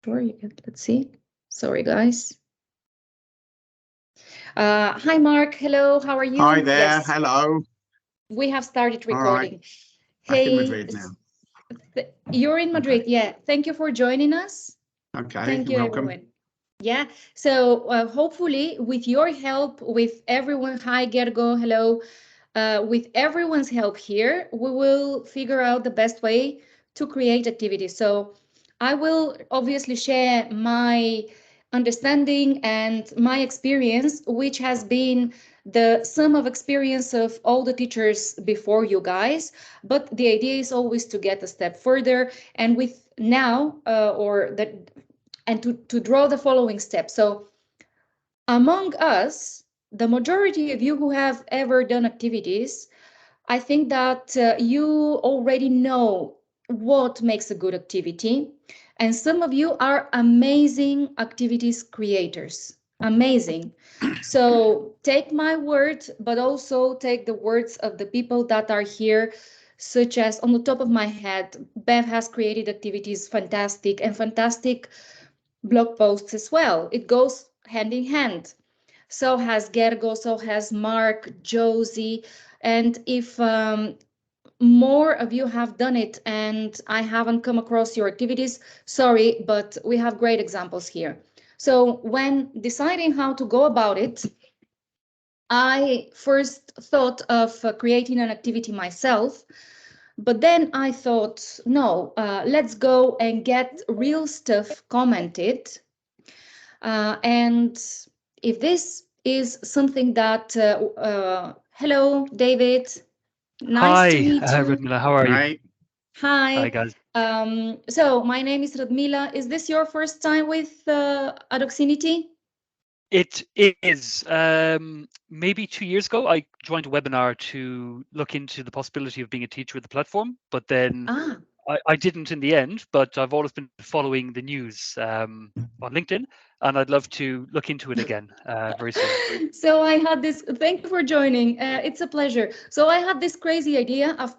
Sure, you can, let's see. Sorry, guys. Hi, Mark. Hello, how are Hi you? there. Yes, Hello. we have started All right. recording. Back in Hey, Madrid now. you're in Okay. Madrid. Yeah, thank you for joining us. Okay. Thank You're you, welcome. everyone. Yeah, so hopefully, with your help, with everyone, hi, Gergo, hello. With everyone's help here, we will figure out the best way to create activities. So I will obviously share my understanding and my experience, which has been the sum of experience of all the teachers before you guys. But the idea is always to get a step further and with now or that and to draw the following steps. So among us, the majority of you who have ever done activities, I think that you already know what makes a good activity. And some of you are amazing activities creators. Amazing. So take my word, but also take the words of the people that are here, such as on the top of my head, Bev has created activities fantastic and fantastic blog posts as well. It goes hand in hand. So has Gergo, so has Mark, Josie. And if more of you have done it and I haven't come across your activities, sorry, but we have great examples here. So when deciding how to go about it, I first thought of creating an activity myself, but then I thought, no, let's go and get real stuff commented. And if this is something that, hello, David, nice to Hi, meet you. Radmila. How are you? Right. Hi, Hi. guys. So my name is Radmila. Is this your first time with Adoxinity? It is maybe 2 years ago, I joined a webinar to look into the possibility of being a teacher with the platform, but then Ah, I didn't in the end. But I've always been following the news on LinkedIn, and I'd love to look into it again very soon. so I had this, thank you for joining. It's a pleasure. So I had this crazy idea of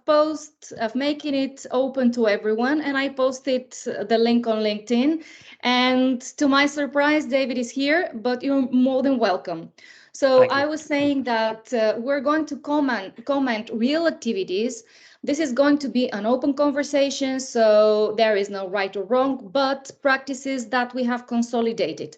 making it open to everyone, and I posted the link on LinkedIn. And to my surprise, David is here, but you're more than welcome. So Thank I you. was saying that we're going to comment real activities. This is going to be an open conversation, so there is no right or wrong, but practices that we have consolidated.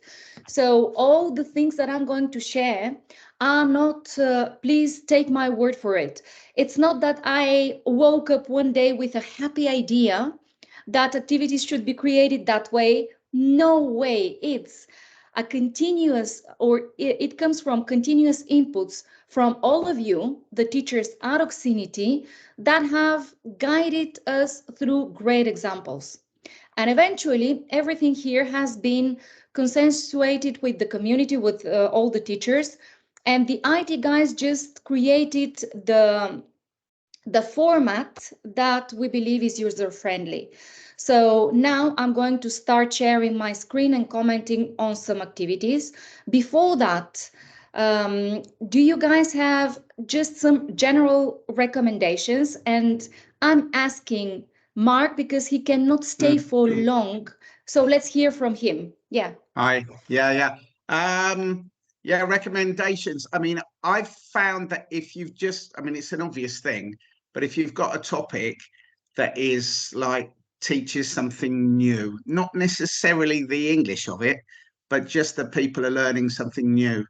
So all the things that I'm going to share are not, please take my word for it. It's not that I woke up one day with a happy idea that activities should be created that way. No way. It's a continuous, or it comes from continuous inputs from all of you, the teachers at Oxinity, that have guided us through great examples. And eventually, everything here has been consensuated with the community, with all the teachers. And the IT guys just created the format that we believe is user friendly. So now I'm going to start sharing my screen and commenting on some activities. Before that, do you guys have just some general recommendations? And I'm asking Mark because he cannot stay Mm. for long. So let's hear from him. Yeah. Hi. Yeah. Yeah. Recommendations. I mean, I've found that if you've just, I mean, it's an obvious thing, but if you've got a topic that is like teaches something new, not necessarily the English of it, but just that people are learning something new,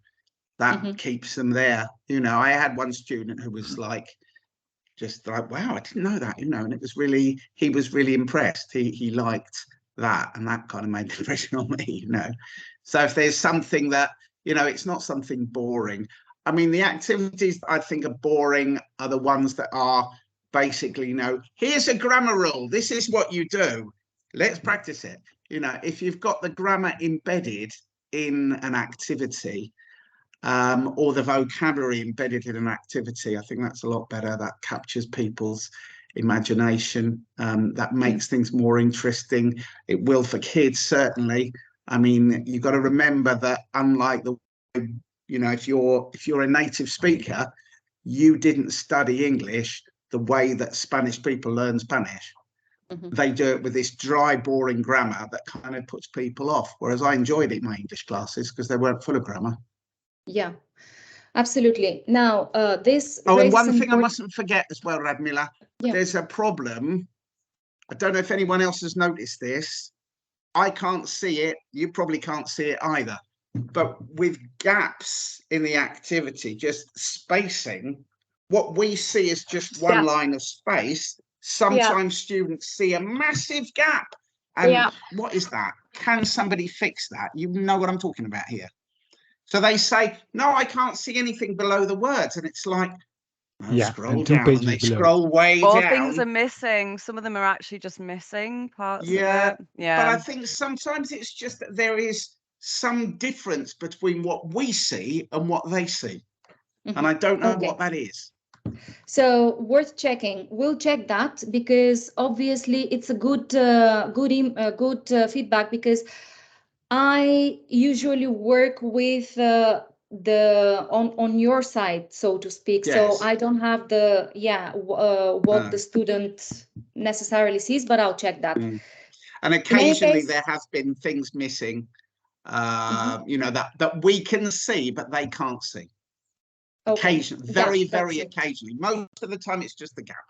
that Mm-hmm. keeps them there. I had one student who was like, just like, wow, I didn't know that, and it was really, he was really impressed. He liked that, and that kind of made an impression on me. So if there's something that, it's not something boring. I mean, the activities that I think are boring are the ones that are basically, here's a grammar rule, this is what you do, let's practice it. If you've got the grammar embedded in an activity, or the vocabulary embedded in an activity, I think that's a lot better. That captures people's imagination. That makes things more interesting. It will for kids, certainly. I mean, you've got to remember that unlike if you're a native speaker, you didn't study English the way that Spanish people learn Spanish. Mhm. they do it with this dry, boring grammar that kind of puts people off. Whereas I enjoyed it in my English classes because they weren't full of grammar. Yeah, absolutely. Now, this Oh, and raises one some thing I more. mustn't forget as well, Radmila, Yeah. there's a problem. I don't know if anyone else has noticed this. I can't see it. You probably can't see it either. But with gaps in the activity, just spacing, what we see is just one line of space. Sometimes students see a massive gap. And what is that? Can somebody fix that? You know what I'm talking about here. So they say, no, I can't see anything below the words. And it's like, no, scroll and 2 down, and pages they below. scroll way Or down. things are missing. Some of them are actually just missing parts of it. But Yeah. I think sometimes it's just that there is some difference between what we see and what they see. And I don't know what that is. So worth checking. We'll check that because obviously it's a good feedback, because I usually work with on your side, so to speak. Yes. So I don't have the what the student necessarily sees, but I'll check that. And occasionally there have been things missing, you know, that we can see but they can't see. Occasionally, very occasionally. Most of the time it's just the gap.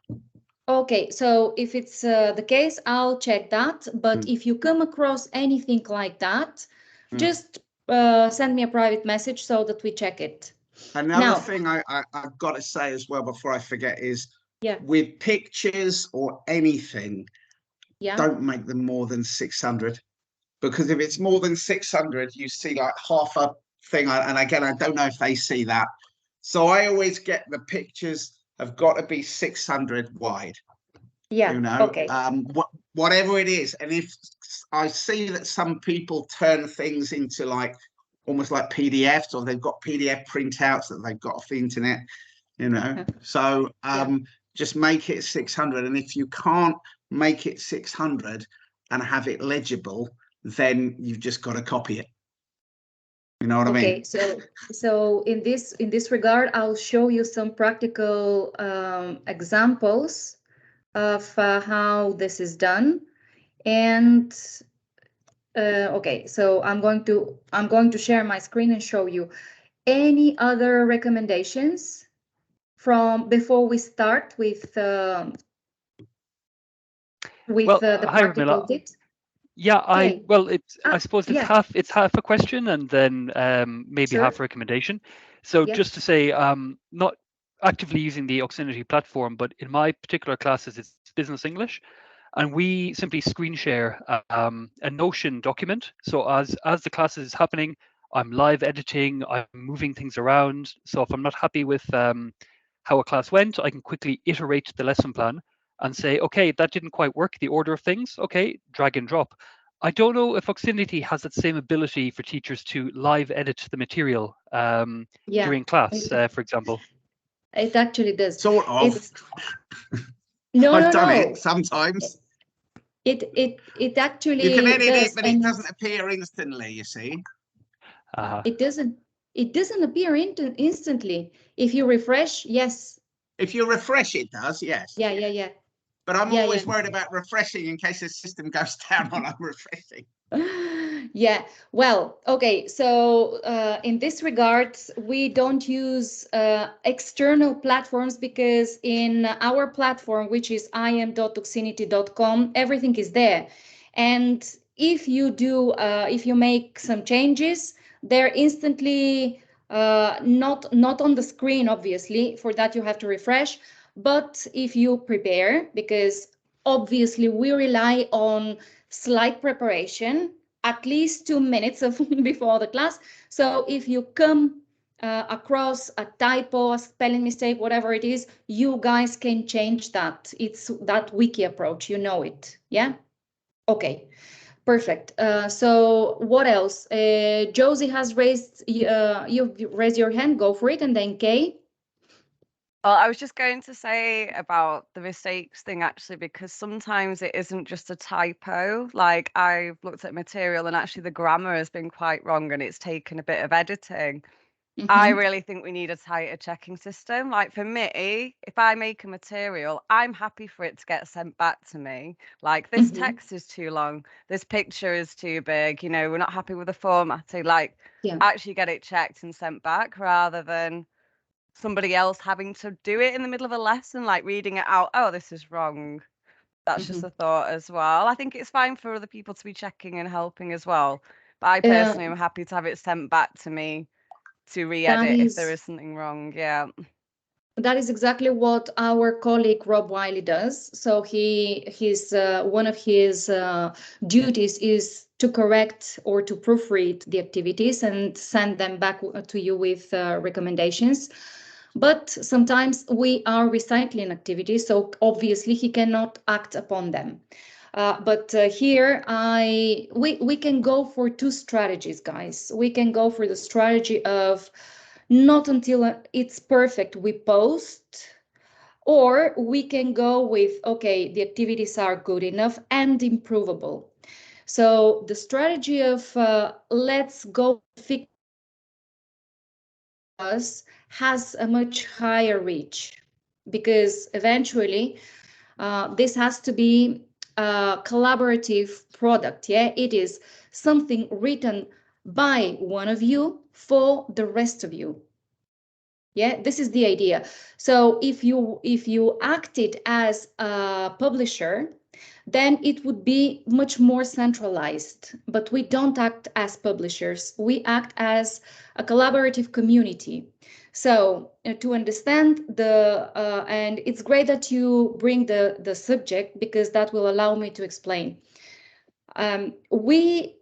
Okay, so if it's the case, I'll check that. But if you come across anything like that, just send me a private message so that we check it. Another thing I've got to say as well before I forget is, with pictures or anything, don't make them more than 600. Because if it's more than 600, you see like half a thing. And again, I don't know if they see that. So I always get the pictures have got to be 600 wide. Yeah. You know, whatever it is. And if I see that some people turn things into like almost like PDFs, or they've got PDF printouts that they've got off the internet, you know, so just make it 600. And if you can't make it 600 and have it legible, then you've just got to copy it. You know what I mean? So in this regard, I'll show you some practical examples of how this is done. And okay, so I'm going to share my screen and show you. Any other recommendations from before we start with the practical tips? Yeah, I suppose it's half a question and then maybe half a recommendation. So just to say, not actively using the Auxinity platform, but in my particular classes, it's business English, and we simply screen share a Notion document. So as the class is happening, I'm live editing, I'm moving things around. So if I'm not happy with how a class went, I can quickly iterate the lesson plan and say, okay, that didn't quite work, the order of things. Okay, drag and drop. I don't know if Auxinity has that same ability for teachers to live edit the material during class, for example. It actually does. Sort of. I've done it sometimes. It actually you can edit does, it, but it doesn't appear instantly, you see. It doesn't appear instantly. If you refresh, yes. If you refresh, it does, yes. Yeah. But I'm always worried about refreshing in case the system goes down while I'm refreshing. Yeah, well, okay. So in this regard, we don't use external platforms, because in our platform, which is im.auxinity.com, everything is there. And if you make some changes, they're instantly not on the screen, obviously. For that, you have to refresh. But if you prepare, because obviously we rely on slight preparation, at least 2 minutes before the class. So if you come across a typo, a spelling mistake, whatever it is, you guys can change that. It's that wiki approach, you know it. Yeah. Okay. Perfect. So what else? Josie has raised. You've raised your hand. Go for it, and then Kay. Well, I was just going to say about the mistakes thing, actually, because sometimes it isn't just a typo. Like, I've looked at material and actually the grammar has been quite wrong and it's taken a bit of editing. I really think we need a tighter checking system. Like for me, if I make a material, I'm happy for it to get sent back to me. Like this text is too long, this picture is too big, you know, we're not happy with the formatting. Like actually get it checked and sent back rather than somebody else having to do it in the middle of a lesson, like reading it out. Oh, this is wrong. That's just a thought as well. I think it's fine for other people to be checking and helping as well. But I personally am happy to have it sent back to me to re-edit if there is something wrong. Yeah. That is exactly what our colleague Rob Wiley does. So his one of his duties is to correct or to proofread the activities and send them back to you with recommendations. But sometimes we are recycling activities, so obviously he cannot act upon them. But here we can go for two strategies, guys. We can go for the strategy of not until it's perfect we post, or we can go with, okay, the activities are good enough and improvable. So the strategy of let's go fix us has a much higher reach, because eventually this has to be a collaborative product. Yeah, it is something written by one of you for the rest of you. Yeah, this is the idea. So if you acted as a publisher, then it would be much more centralized. But we don't act as publishers. We act as a collaborative community. So to understand and it's great that you bring the subject, because that will allow me to explain. We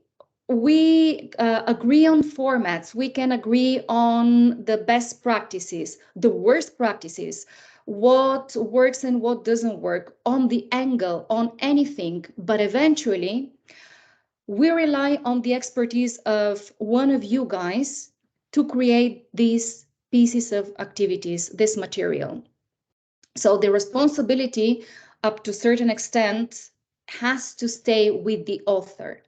agree on formats. We can agree on the best practices, the worst practices, what works and what doesn't work, on the angle, on anything. But eventually, we rely on the expertise of one of you guys to create these pieces of activities, this material. So the responsibility, up to a certain extent, has to stay with the author.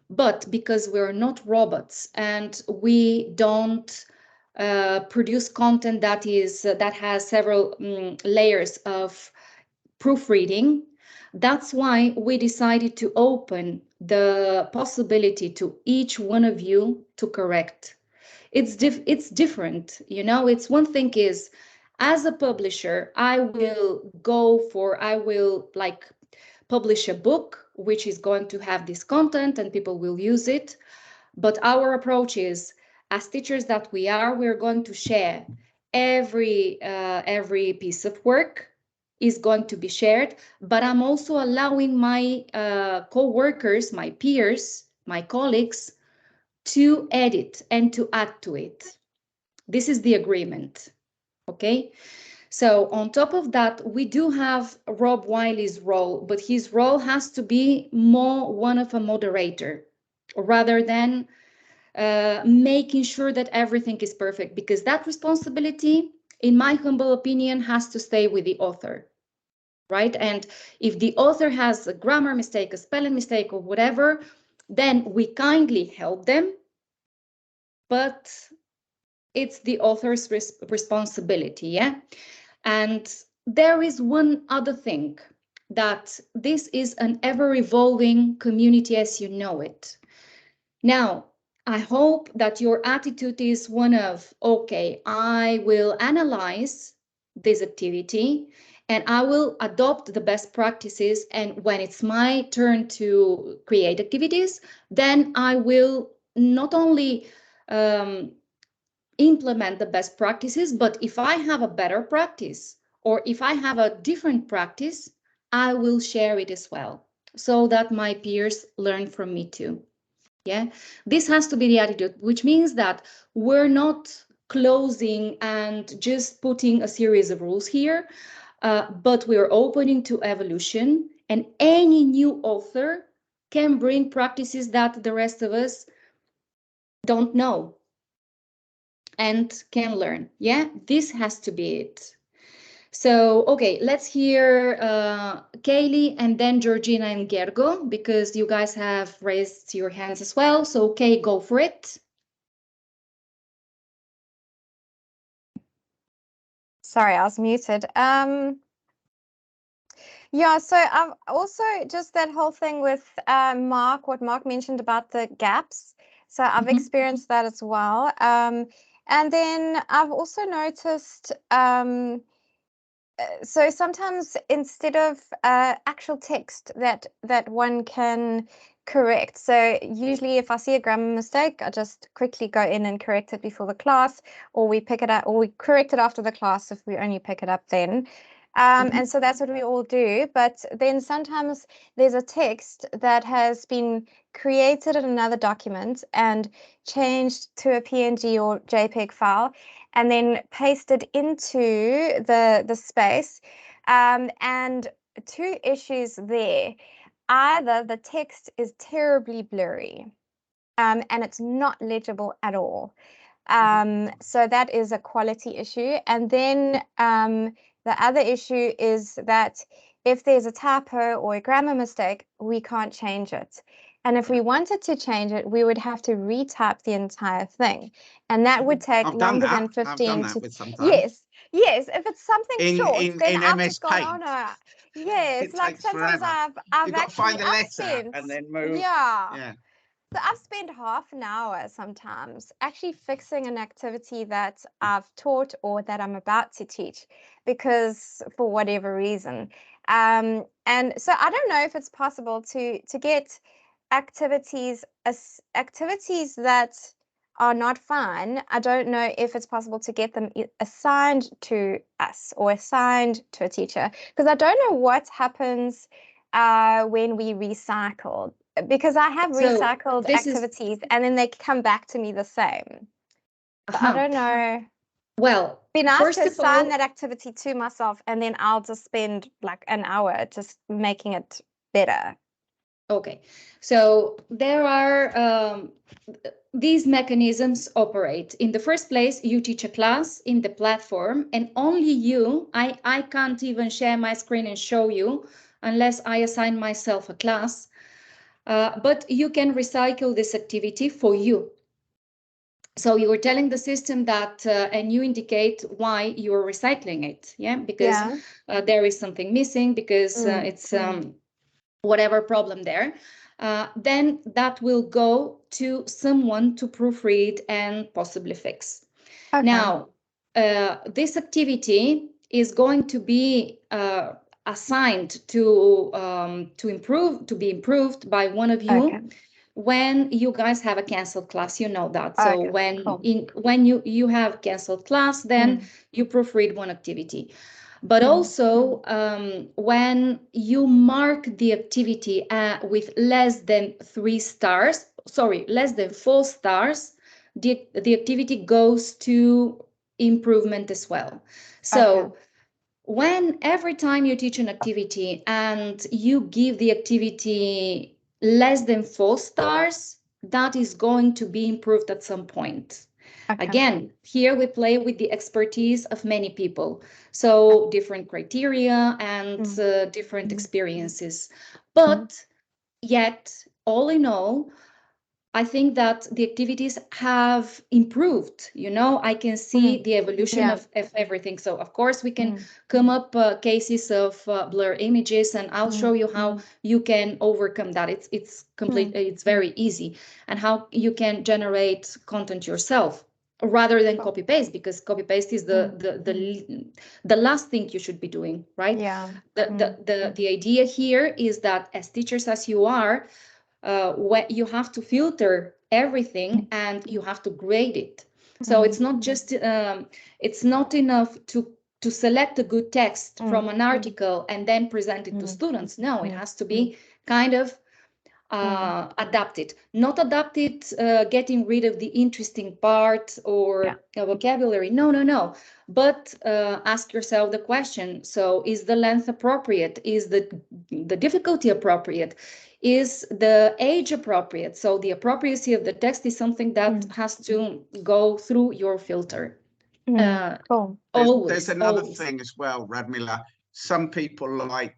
But because we're not robots and we don't produce content that has several layers of proofreading, that's why we decided to open the possibility to each one of you to correct. It's different, you know. It's one thing is, as a publisher, I will like publish a book which is going to have this content and people will use it. But our approach is, as teachers that we are, we're going to share every piece of work is going to be shared, but I'm also allowing my co-workers, my peers, my colleagues to edit and to add to it. This is the agreement, okay? So on top of that, we do have Rob Wiley's role, but his role has to be more one of a moderator rather than making sure that everything is perfect, because that responsibility, in my humble opinion, has to stay with the author, right? And if the author has a grammar mistake, a spelling mistake, or whatever, then we kindly help them, but it's the author's responsibility, yeah? And there is one other thing, that this is an ever-evolving community as you know it. Now, I hope that your attitude is one of, okay, I will analyze this activity and I will adopt the best practices. And when it's my turn to create activities, then I will not only implement the best practices, but if I have a better practice or if I have a different practice, I will share it as well, so that my peers learn from me too. Yeah, this has to be the attitude, which means that we're not closing and just putting a series of rules here, but we're opening to evolution, and any new author can bring practices that the rest of us don't know and can learn. Yeah, this has to be it. So, okay, let's hear Kaylee and then Georgina and Gergo, because you guys have raised your hands as well. So, Kay, go for it. Sorry, I was muted. Yeah, so I've also just that whole thing with Mark, what Mark mentioned about the gaps. So I've experienced that as well. And then I've also noticed, so sometimes instead of actual text that one can correct. So usually if I see a grammar mistake, I just quickly go in and correct it before the class, or we pick it up, or we correct it after the class if we only pick it up then. And so that's what we all do. But then sometimes there's a text that has been created in another document and changed to a PNG or JPEG file, and then pasted into the space. And two issues there. Either the text is terribly blurry, and it's not legible at all. So that is a quality issue. And then the other issue is that if there's a typo or a grammar mistake, we can't change it. And if we wanted to change it, we would have to retype the entire thing. And that would take longer than 15 to... Yes, if it's something short, then I've just gone, oh no. Yes, like sometimes I've got to find a letter and then move. Yeah. So I've spent half an hour sometimes actually fixing an activity that I've taught or that I'm about to teach, because for whatever reason. And so I don't know if it's possible to get activities that are not fine. I don't know if it's possible to get them assigned to us or assigned to a teacher, because I don't know what happens when we recycle. Because I have recycled activities and then they come back to me the same. I don't know. Well, it'd be nice to assign that activity to myself, and then I'll just spend like an hour just making it better. Okay, so there are these mechanisms operate. In the first place, you teach a class in the platform, and only you, I can't even share my screen and show you unless I assign myself a class. But you can recycle this activity for you. So you are telling the system that, and you indicate why you are recycling it, because there is something missing, because it's whatever problem there. Then that will go to someone to proofread and possibly fix. Okay. Now, this activity is going to be assigned to be improved by one of you when you guys have a canceled class. You know that. So when you have canceled class, then you proofread one activity. But also when you mark the activity with less than 4 stars, the activity goes to improvement as well. So when every time you teach an activity and you give the activity less than 4 stars, that is going to be improved at some point. Again, here we play with the expertise of many people. So different criteria and different experiences. But yet, all in all, I think that the activities have improved. I can see the evolution of everything. So of course we can come up cases of blur images, and I'll show you how you can overcome that. It's complete. It's very easy, and how you can generate content yourself rather than copy paste, because copy paste is the last thing you should be doing, right? The idea here is that as teachers as you are, when you have to filter everything and you have to grade it. So it's not just it's not enough to select a good text from an article and then present it to students. No, it has to be kind of adapted, not adapted, getting rid of the interesting part or vocabulary. No. But ask yourself the question. So is the length appropriate? Is the difficulty appropriate? Is the age appropriate? So the appropriacy of the text is something that has to go through your filter. There's another thing as well, Radmila. Some people like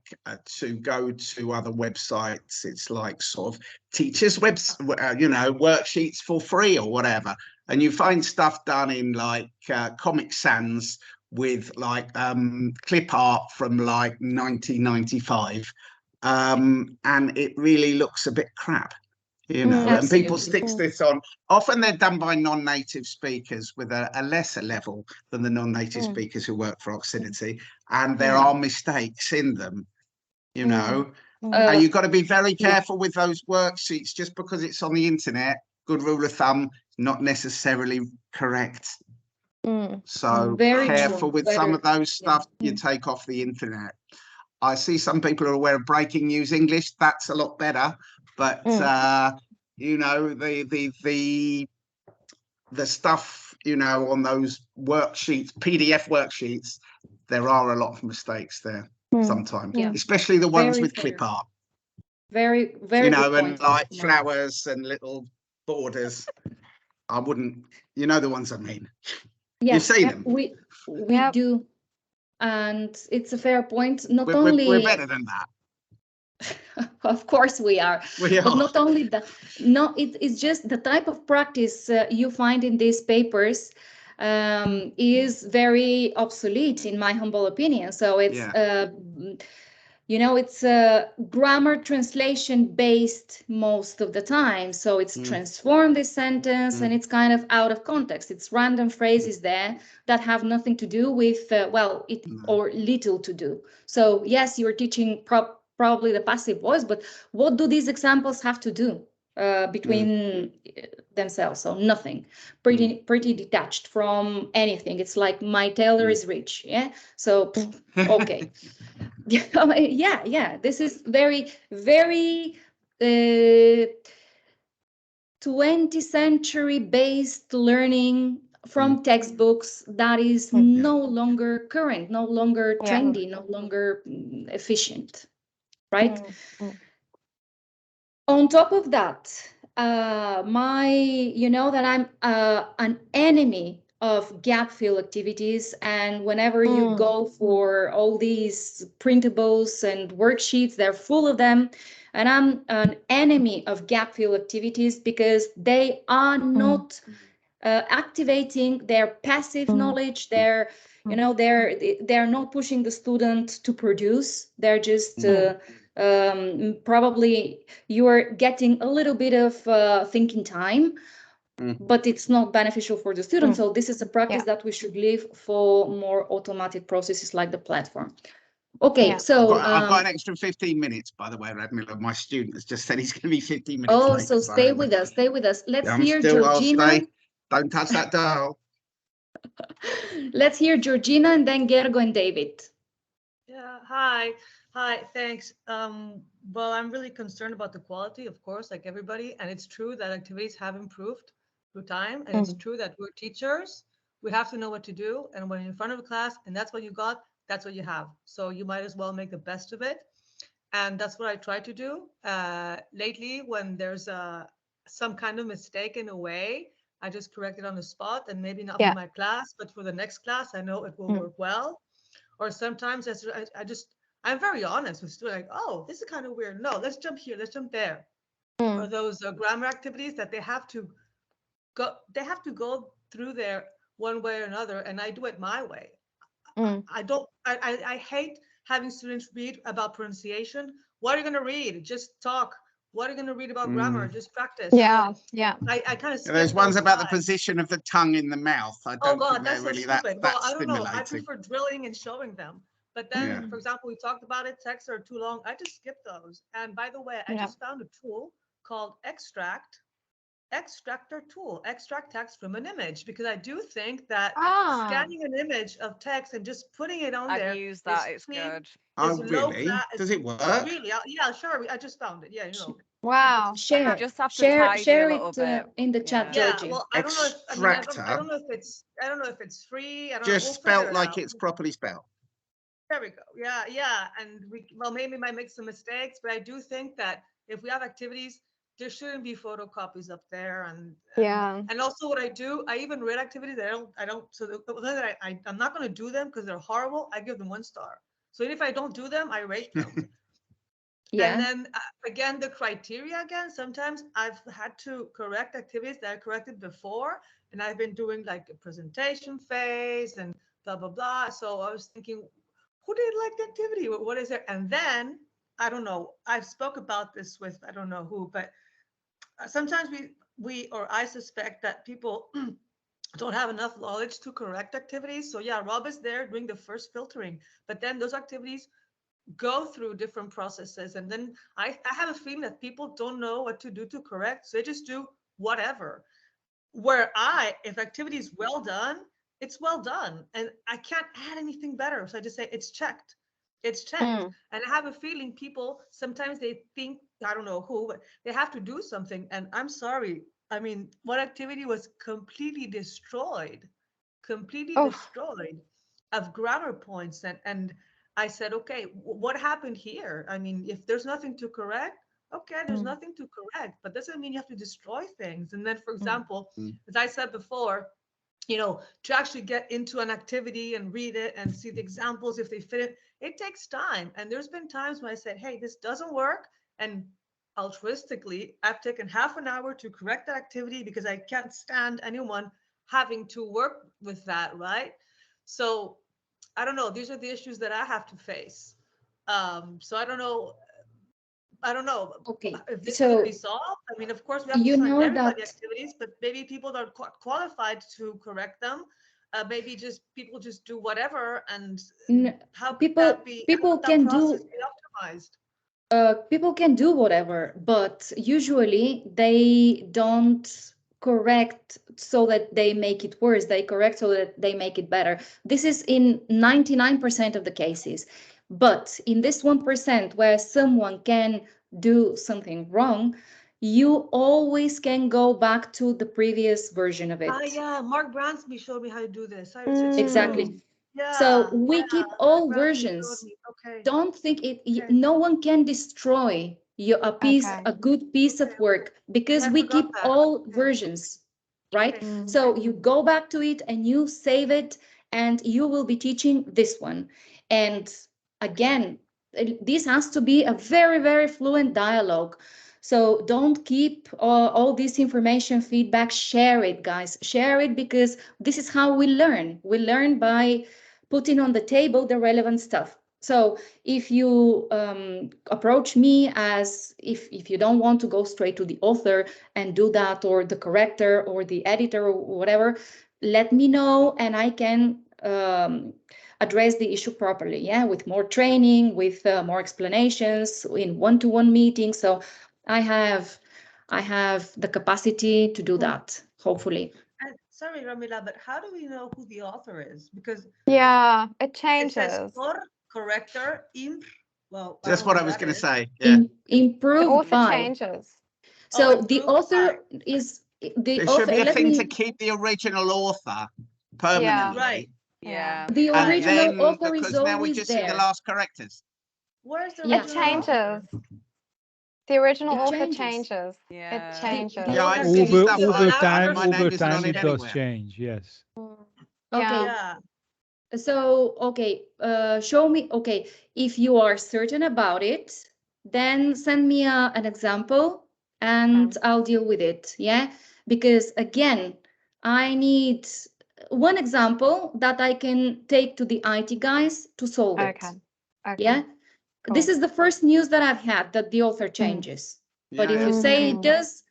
to go to other websites. It's like sort of teachers' worksheets for free or whatever. And you find stuff done in like Comic Sans with like clip art from like 1995, and it really looks a bit crap, you know. And people stick this on. Often they're done by non-native speakers with a lesser level than the non-native speakers who work for Auxility, and there are mistakes in them, you know. You've got to be very careful with those worksheets. Just because it's on the internet, good rule of thumb, not necessarily correct. So very careful true. with some of those stuff you take off the internet. I see some people are aware of breaking news English. That's a lot better, but you know, the stuff, you know, on those worksheets, PDF worksheets, there are a lot of mistakes there sometimes, especially the ones with clip art. Very you know, and like flowers and little borders. I wouldn't, you know, the ones I mean. You see them. We do, and it's a fair point. Not only we're better than that. Of course we are. But not only that, no, it's just the type of practice you find in these papers is very obsolete, in my humble opinion. So it's you know, it's grammar translation based most of the time. So it's transformed this sentence and it's kind of out of context. It's random phrases there that have nothing to do with, well, or little to do. So yes, you're teaching probably the passive voice, but what do these examples have to do between themselves? So nothing. Pretty detached from anything. It's like my tailor is rich. Yeah. So okay. Yeah. This is very 20th century based learning from textbooks that is no longer current, no longer trendy, no longer efficient, right? On top of that, you know that I'm an enemy of gap fill activities, and whenever you go for all these printables and worksheets, they're full of them, and I'm an enemy of gap fill activities because they are not activating their passive knowledge. They're, you know, they're not pushing the student to produce. They're just probably you're getting a little bit of thinking time, but it's not beneficial for the student. So this is a practice that we should leave for more automated processes like the platform. Okay, so I've got an extra 15 minutes, by the way, Radmila. My student has just said he's going to be 15 minutes late. Oh, so stay with us. Stay with us. Let's hear Georgina. I'll stay. Don't touch that dial. Let's hear Georgina and then Gergo and David. Yeah, hi, thanks. Well, I'm really concerned about the quality, of course, like everybody. And it's true that activities have improved through time. And it's true that we're teachers. We have to know what to do. And when you're in front of a class and that's what you got, that's what you have. So you might as well make the best of it. And that's what I try to do. Lately, when there's some kind of mistake in a way, I just correct it on the spot, and maybe not for my class, but for the next class, I know it will work well. Or sometimes I'm very honest with students, like, oh, this is kind of weird. No, let's jump here, let's jump there. Or those grammar activities that they have to go through there one way or another, and I do it my way. I hate having students read about pronunciation. What are you going to read? Just talk. What are you going to read about grammar? Just practice. I kind of there's ones about the position of the tongue in the mouth. I don't think that's really so stupid. that I don't know. stimulating. I prefer drilling and showing them. But then, for example, we talked about it, texts are too long. I just skip those. And by the way, I just found a tool called Extractor tool, extract text from an image, because I do think that scanning an image of text and just putting it on there. I've used that. It's good. Oh, really? Does it work? Really? Yeah, sure. I just found it. Yeah, you know. Wow. Share. You just have to share a little it bit. In the chat, Georgie. Well, I don't know if I don't know if it's free. I don't just know. Spelled like it's properly spelled. There we go. Yeah. And maybe we might make some mistakes, but I do think that if we have activities, there shouldn't be photocopies up there. And also what I do, I even read activities that I'm not going to do them because they're horrible. I give them 1 star. So if I don't do them, I rate them. And then again, the criteria again, sometimes I've had to correct activities that I corrected before. And I've been doing like a presentation phase and blah, blah, blah. So I was thinking, who didn't like the activity? What is it? And then, I don't know, I've spoke about this with, I don't know who, but sometimes I suspect that people don't have enough knowledge to correct activities. So yeah, Rob is there doing the first filtering, but then those activities go through different processes. And then I have a feeling that people don't know what to do to correct. So they just do whatever. Where if activity is well done, it's well done. And I can't add anything better. So I just say it's checked. It's checked. And I have a feeling people, sometimes they think, I don't know who, but they have to do something. And I'm sorry. I mean, one activity was completely destroyed of grammar points. And I said, okay, what happened here? I mean, if there's nothing to correct, okay, there's nothing to correct, but doesn't mean you have to destroy things. And then, for example, as I said before, you know, to actually get into an activity and read it and see the examples, if they fit it, it takes time. And there's been times when I said, hey, this doesn't work. And altruistically, I've taken half an hour to correct that activity because I can't stand anyone having to work with that, right? So I don't know. These are the issues that I have to face. So I don't know. Okay, if this so can be solved. I mean, of course, we have to you assign know everybody that activities, but maybe people that are qualified to correct them. Maybe just people just do whatever. And how could that be? People that can process do be optimized? People can do whatever, but usually they don't correct so that they make it worse. They correct so that they make it better. This is in 99% of the cases. But in this 1% where someone can do something wrong, you always can go back to the previous version of it. Yeah, Mark Bransby showed me how to do this. Exactly. Yeah, so we keep all versions. Okay. Don't think no one can destroy a good piece of work, because we keep all versions, right? So you go back to it and you save it, and you will be teaching this one. And again, this has to be a very, very fluent dialogue. So don't keep all this information, feedback, share it, guys. Share it, because this is how we learn. We learn by putting on the table the relevant stuff. So if you approach me as if you don't want to go straight to the author and do that, or the corrector or the editor or whatever, let me know and I can address the issue properly. Yeah, with more training, with more explanations in one-to-one meetings. So I have the capacity to do that, hopefully. Sorry, Ramila, but how do we know who the author is? Because it changes. It says corrector, well, that's what I was going to say. Yeah. Improved the author by. Changes. So the author is the there author. Should be a thing to keep the original author permanently. Yeah. Right. Yeah. The original author is always there. Because now we just see the last correctors. Where's the It changes. The original author changes. Yeah. It changes. Over time it does change. Yes. Okay. Yeah. So, okay, show me, okay, if you are certain about it, then send me an example and I'll deal with it, yeah? Because again, I need one example that I can take to the IT guys to solve it. Okay. Yeah? Cool. This is the first news that I've had, that the author changes. But if you say it does,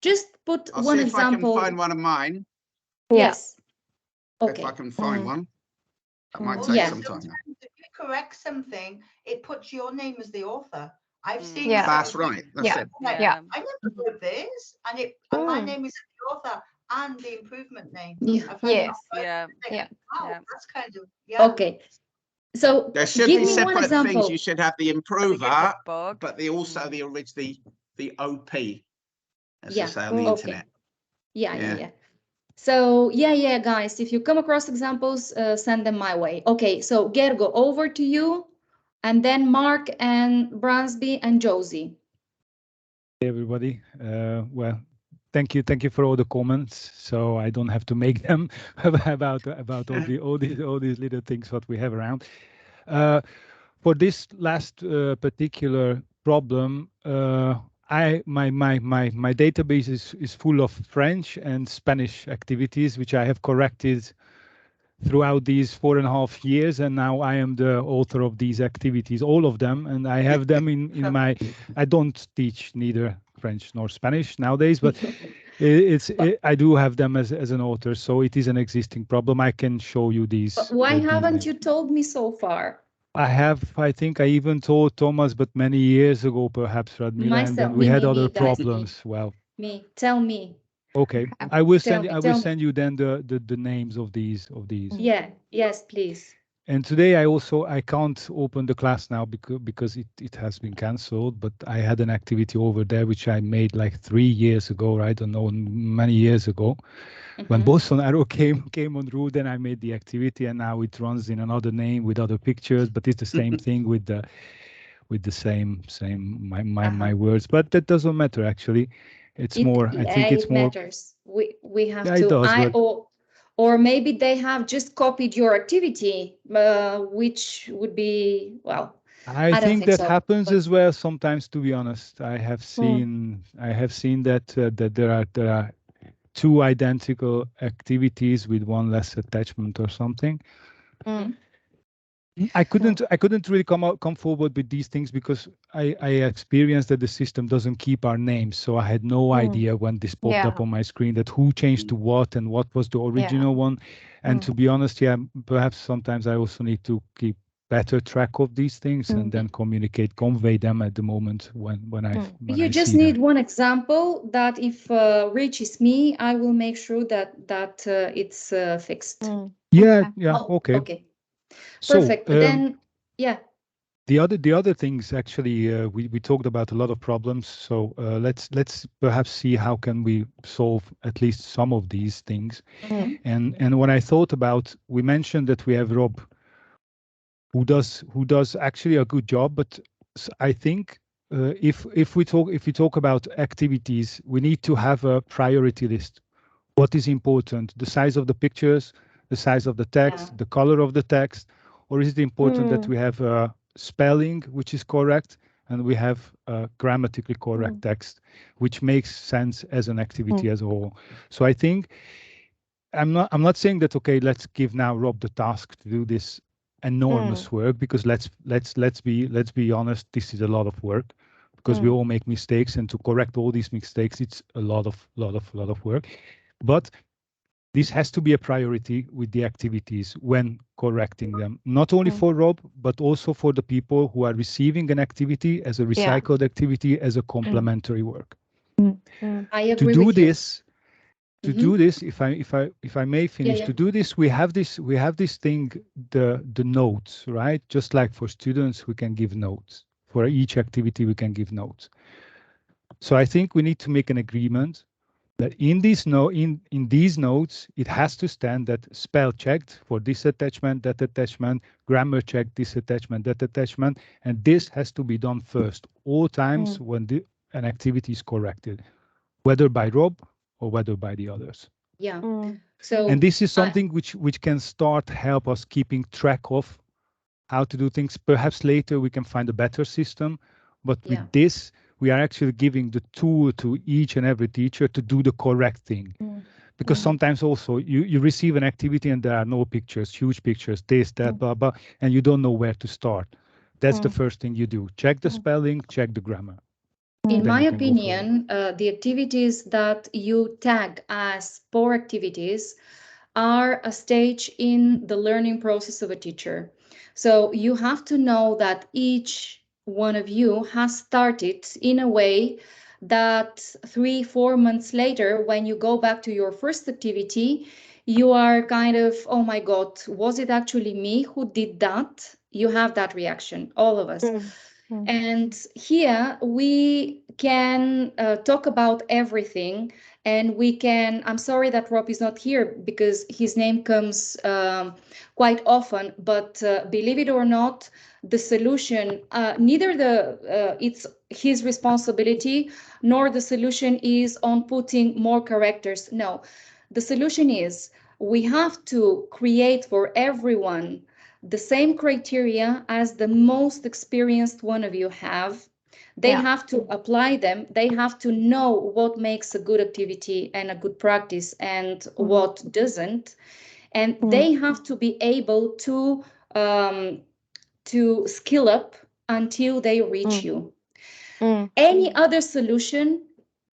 just put one example. If I can find one of mine. Yes. Okay. If I can find one. That might take some time. If you correct something, it puts your name as the author. I've seen that's right. That's it. I never wrote this, and my name is the author and the improvement name. That's kind of okay. So there should be separate things. You should have the improver, but also the OP, as they say on the internet. Yeah. So yeah, guys, if you come across examples, send them my way. Okay, so Gergo, over to you, and then Mark and Bransby and Josie. Hey everybody. Well, thank you for all the comments. So I don't have to make them about all these little things what we have around. For this last particular problem, my database is full of French and Spanish activities, which I have corrected throughout these 4.5 years, and now I am the author of these activities, all of them, and I have them in my. I don't teach neither French nor Spanish nowadays, but I do have them as an author, so it is an existing problem. I can show you these. But why haven't you told me so far? I think I even told Thomas, but many years ago, perhaps, Radmila, and then we had other problems. Well, tell me. Okay, I will send you then the names of these. Yeah, yes, please. And today I can't open the class now because it has been cancelled, but I had an activity over there which I made like 3 years ago, right? I don't know, many years ago. When Bolsonaro came on route, then I made the activity, and now it runs in another name with other pictures, but it's the same thing with the same my words. But that doesn't matter actually. It's more. I think it's more. Matters. We have to. Or maybe they have just copied your activity, which would be, well. I think that happens as well sometimes. To be honest, I have seen that that there are 2 identical activities with 1 less attachment or something. I couldn't really come forward with these things because I experienced that the system doesn't keep our names, so I had no idea when this popped up on my screen that who changed to what and what was the original one. And to be honest, perhaps sometimes I also need to keep better track of these things and then convey them at the moment when I. You just need one example that if reaches me, I will make sure that it's fixed. Yeah. Okay. Okay. Perfect. So, then, yeah. The other things actually we talked about a lot of problems. So let's perhaps see how can we solve at least some of these things. And when I thought about, we mentioned that we have Rob, who does actually a good job. But I think if we talk about activities, we need to have a priority list. What is important? The size of the pictures, the size of the text, the color of the text. Or is it important that we have a spelling which is correct and we have a grammatically correct text, which makes sense as an activity as a whole? So I think I'm not saying that, okay, let's give now Rob the task to do this enormous work, because let's be honest, this is a lot of work, because we all make mistakes, and to correct all these mistakes, it's a lot of work. But this has to be a priority with the activities when correcting them, not only for Rob, but also for the people who are receiving an activity as a recycled activity, as a complementary work. I agree with you. To do this, if I may finish, to do this, we have this thing, the notes, right? Just like for students, we can give notes. For each activity, we can give notes. So I think we need to make an agreement that in these notes, it has to stand that spell checked for this attachment, that attachment, grammar checked, this attachment, that attachment, and this has to be done first, all times when an activity is corrected, whether by Rob or whether by the others. Yeah. So, and this is something which can help us keeping track of how to do things. Perhaps later we can find a better system, but with this, we are actually giving the tool to each and every teacher to do the correct thing. Because sometimes also you receive an activity and there are no pictures, huge pictures, this, that, blah, blah, and you don't know where to start. That's the first thing you do. Check the spelling, check the grammar. In my opinion, the activities that you tag as poor activities are a stage in the learning process of a teacher. So you have to know that each one of you has started in a way that 3-4 months later, when you go back to your first activity, you are kind of, oh my God, was it actually me who did that? You have that reaction, all of us. And here we can talk about everything, and we can, I'm sorry that Rob is not here because his name comes quite often, but believe it or not, the solution, neither it's his responsibility, nor the solution is on putting more characters. No, the solution is we have to create for everyone the same criteria as the most experienced one of you have. They have to apply them. They have to know what makes a good activity and a good practice and what doesn't. and they have to be able to skill up until they reach you. Any other solution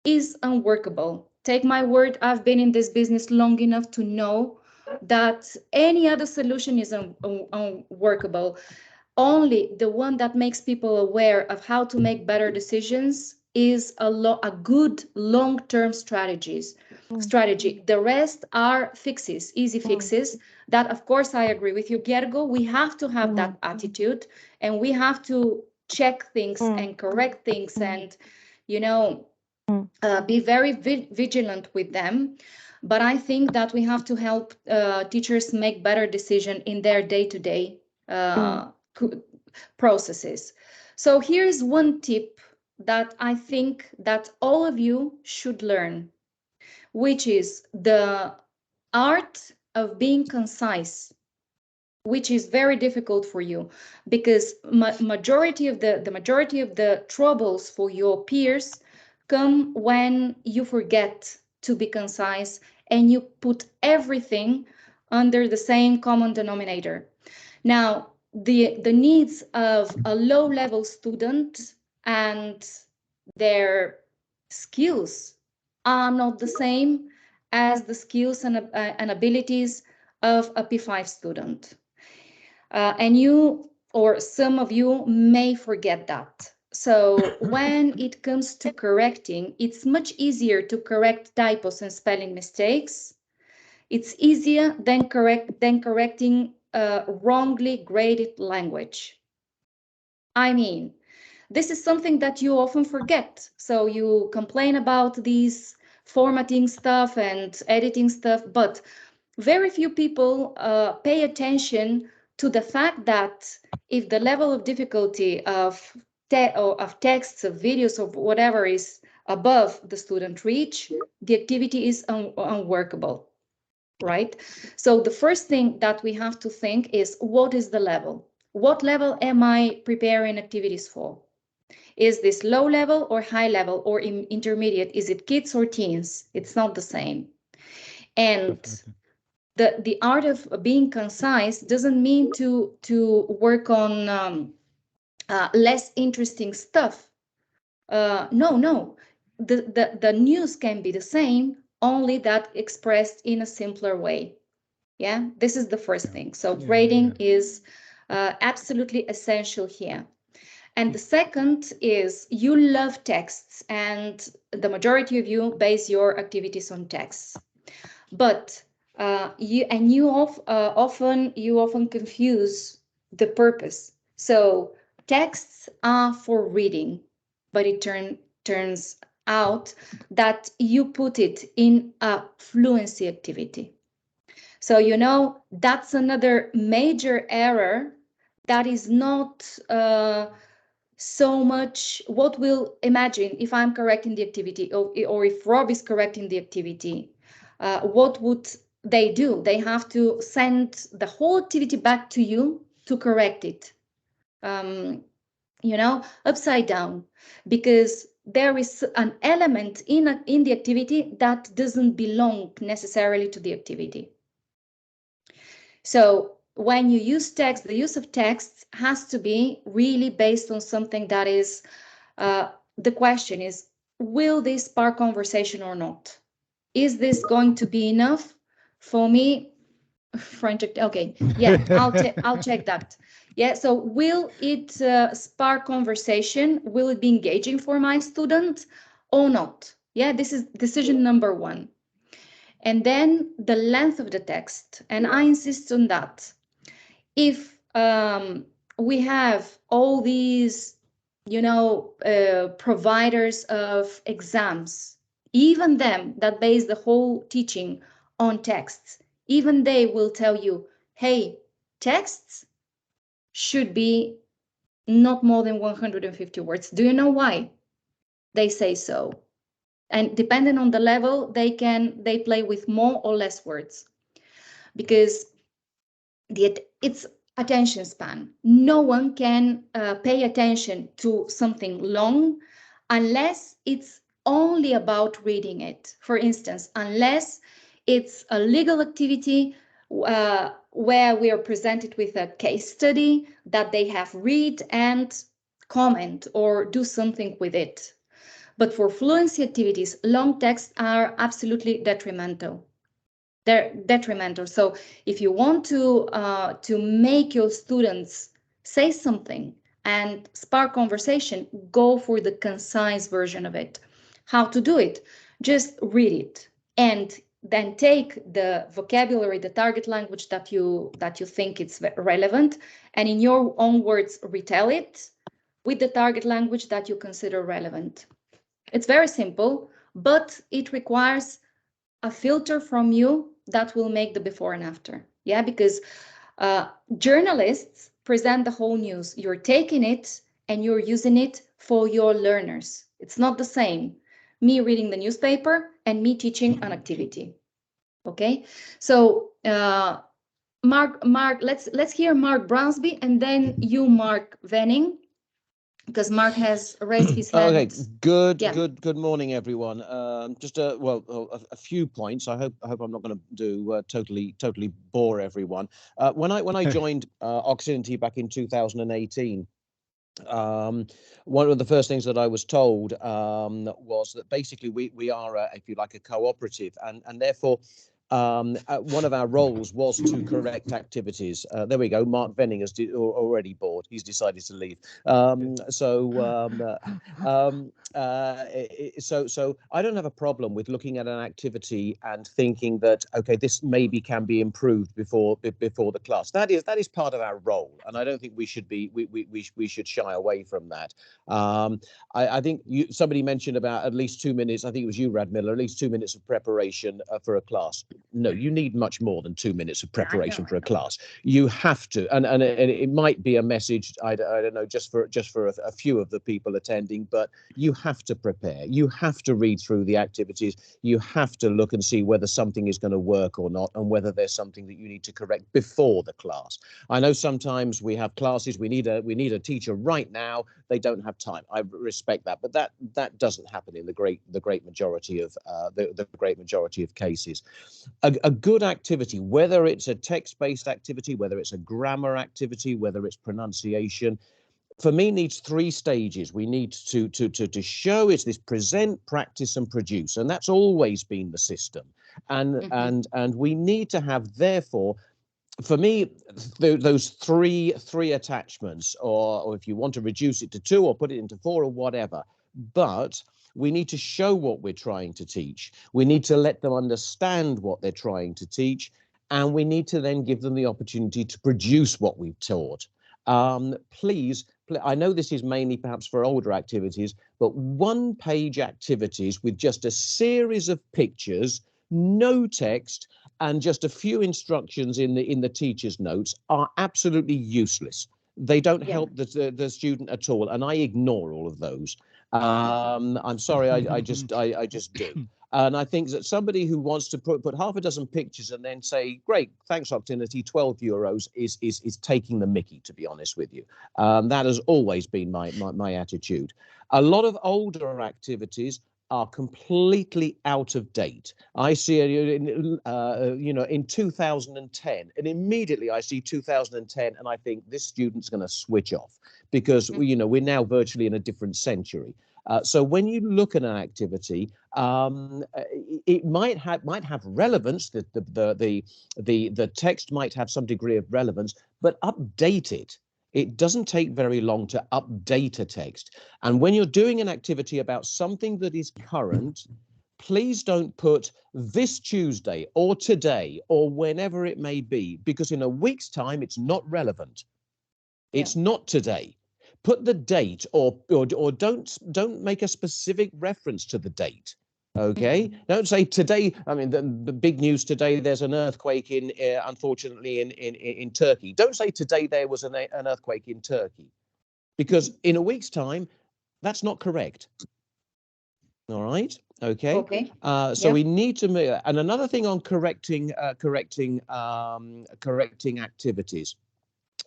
is unworkable. Take my word, I've been in this business long enough to know that any other solution is unworkable. Only the one that makes people aware of how to make better decisions is a good long-term strategy. The rest are fixes, easy fixes. That, of course, I agree with you, Gergo. We have to have that attitude, and we have to check things and correct things, and be very vigilant with them. But I think that we have to help teachers make better decisions in their day-to-day processes. So here's one tip that I think that all of you should learn, which is the art of being concise, which is very difficult for you, because majority of the troubles for your peers come when you forget to be concise and you put everything under the same common denominator. Now, the needs of a low-level student and their skills are not the same as the skills and abilities of a P5 student. And you, or some of you, may forget that. So when it comes to correcting, it's much easier to correct typos and spelling mistakes. It's easier than correcting wrongly graded language. I mean, this is something that you often forget. So you complain about these formatting stuff and editing stuff, but very few people pay attention to the fact that if the level of difficulty of texts, of videos, of whatever is above the student reach, the activity is unworkable, right? So the first thing that we have to think is, what is the level? What level am I preparing activities for? Is this low level or high level or intermediate? Is it kids or teens? It's not the same. And the art of being concise doesn't mean to work on less interesting stuff. No. The news can be the same, only that expressed in a simpler way. Yeah, this is the first thing. So grading is absolutely essential here. And the second is, you love texts, and the majority of you base your activities on texts. But you often confuse the purpose. So texts are for reading, but it turns out that you put it in a fluency activity. So that's another major error that is not so much what we'll imagine if I'm correcting the activity, or if Rob is correcting the activity. What would they do? They have to send the whole activity back to you to correct it, upside down, because there is an element in the activity that doesn't belong necessarily to the activity. So when you use text, the use of text has to be really based on something that is, the question is, will this spark conversation or not? Is this going to be enough for me? Okay, yeah, I'll check that. Yeah, so will it spark conversation? Will it be engaging for my student or not? Yeah, this is decision number one. And then the length of the text, and I insist on that. If we have all these, providers of exams, even them that base the whole teaching on texts, even they will tell you, hey, texts should be not more than 150 words. Do you know why they say so? And depending on the level, they play with more or less words, because it's attention span. No one can pay attention to something long unless it's only about reading it. For instance, unless it's a legal activity where we are presented with a case study that they have read and comment or do something with it. But for fluency activities, long texts are absolutely detrimental. They're detrimental. So if you want to make your students say something and spark conversation, go for the concise version of it. How to do it? Just read it and then take the vocabulary, the target language that you think it's relevant, and in your own words retell it with the target language that you consider relevant. It's very simple, but it requires a filter from you that will make the before and after. Yeah, because journalists present the whole news. You're taking it and you're using it for your learners. It's not the same. Me reading the newspaper and me teaching an activity. Okay, so Mark, let's hear Mark Brownsby and then you, Mark Venning, because Mark has raised his hand. Okay, good morning, everyone. Just a few points. I hope I'm not going to do totally bore everyone. When I joined Oxinity back in 2018, one of the first things that I was told was that basically we are, if you like, a cooperative, and therefore one of our roles was to correct activities. There we go. Mark Venning has already bored. He's decided to leave. So I don't have a problem with looking at an activity and thinking that, okay, this maybe can be improved before the class. That is part of our role, and I don't think we should should shy away from that. I think somebody mentioned about at least 2 minutes. I think it was you, Radmila, at least 2 minutes of preparation for a class. No, you need much more than 2 minutes of preparation for a class. You have to, and it might be a message, I don't know, just for a few of the people attending, but you have to prepare. You have to read through the activities. You have to look and see whether something is going to work or not, and whether there's something that you need to correct before the class. I know sometimes we have classes, we need a teacher right now. They don't have time. I respect that, but that doesn't happen in the great majority of the great majority of cases. A good activity, whether it's a text-based activity, whether it's a grammar activity, whether it's pronunciation, for me needs 3 stages. We need to show it's this present, practice, and produce, and that's always been the system. And we need to have, therefore, for me, those three attachments, or if you want to reduce it to 2 or put it into 4 or whatever, but we need to show what we're trying to teach. We need to let them understand what they're trying to teach, and we need to then give them the opportunity to produce what we've taught. Please, I know this is mainly perhaps for older activities, but 1-page activities with just a series of pictures, no text, and just a few instructions in the teacher's notes are absolutely useless. They don't help the student at all, and I ignore all of those. I'm sorry, I just do. And I think that somebody who wants to put half a dozen pictures and then say, great, thanks, Oxinity, €12 is taking the mickey, to be honest with you. That has always been my attitude. A lot of older activities are completely out of date. I see it in 2010, and immediately I see 2010 and I think this student's going to switch off, because we're now virtually in a different century. So when you look at an activity, it might have relevance. The text might have some degree of relevance, but update it. It doesn't take very long to update a text. And when you're doing an activity about something that is current, please don't put this Tuesday or today or whenever it may be, because in a week's time, it's not relevant. It's not today. Put the date, or don't make a specific reference to the date. Okay, don't say today. I mean, the big news today, there's an earthquake unfortunately in Turkey. Don't say today there was an earthquake in Turkey, because in a week's time, that's not correct. All right. Okay. So we need to move. And another thing on correcting activities.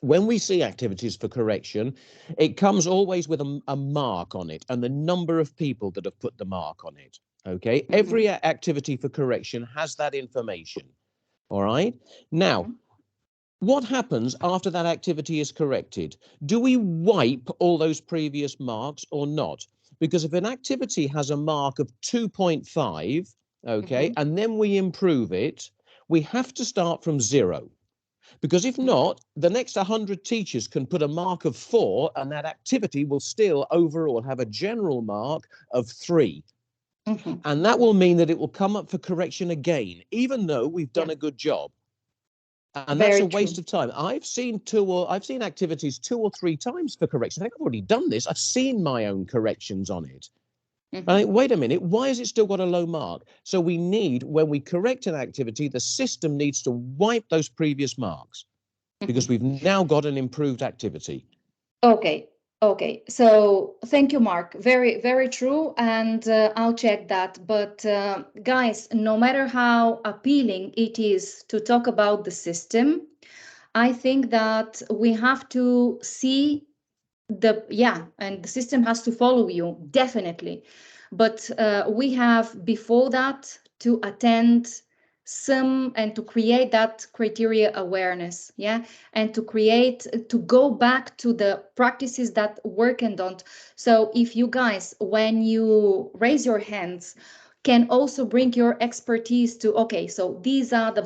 When we see activities for correction, it comes always with a mark on it and the number of people that have put the mark on it. Okay, every activity for correction has that information. All right. Now, what happens after that activity is corrected? Do we wipe all those previous marks or not? Because if an activity has a mark of 2.5, okay, and then we improve it, we have to start from 0. Because if not, the next 100 teachers can put a mark of 4, and that activity will still overall have a general mark of 3. And that will mean that it will come up for correction again, even though we've done a good job. And that's a waste of time. I've seen activities 2 or 3 times for correction. I think I've already done this. I've seen my own corrections on it. And I think, wait a minute, why has it still got a low mark? So we need, when we correct an activity, the system needs to wipe those previous marks because we've now got an improved activity. Okay, so thank you, Mark. Very, very true, and I'll check that. But guys, no matter how appealing it is to talk about the system, I think that we have to see and the system has to follow you, definitely. But we have before that to attend some and to create that criteria awareness, and to go back to the practices that work and don't. So if you guys, when you raise your hands, can also bring your expertise to, okay, so these are the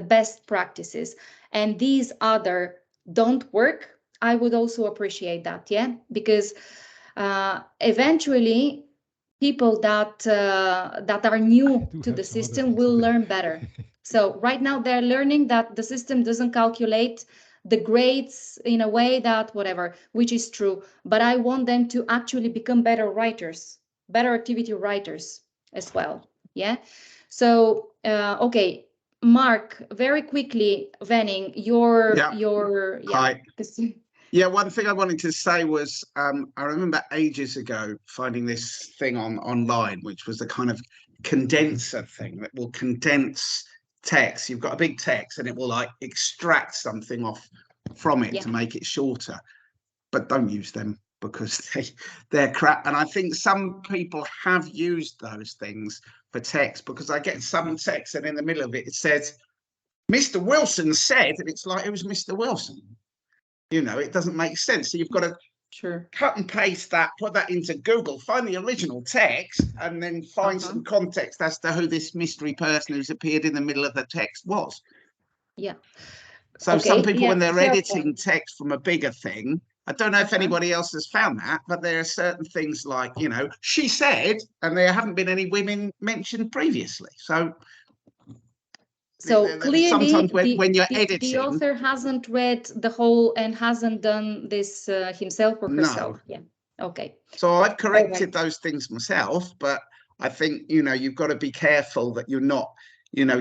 best practices, and these other don't work, I would also appreciate that, because eventually people that are new to the system will learn better. So right now they're learning that the system doesn't calculate the grades in a way that whatever, which is true, but I want them to actually become better writers, better activity writers as well. So okay, Mark, very quickly, Venning, Hi. One thing I wanted to say was I remember ages ago finding this thing online, which was the kind of condenser thing that will condense text. You've got a big text and it will like extract something off from it to make it shorter. But don't use them because they're crap. And I think some people have used those things for text, because I get some text and in the middle of it, it says, Mr. Wilson said, and it's like, it was Mr. Wilson. It doesn't make sense. So you've got to cut and paste that, put that into Google, find the original text, and then find some context as to who this mystery person who's appeared in the middle of the text was. So some people, when they're editing text from a bigger thing, I don't know if anybody else has found that, but there are certain things like, she said, and there haven't been any women mentioned previously. So clearly, sometimes when you're editing, the author hasn't read the whole and hasn't done this himself or herself. Okay. So I've corrected those things myself, but I think you've got to be careful that you're not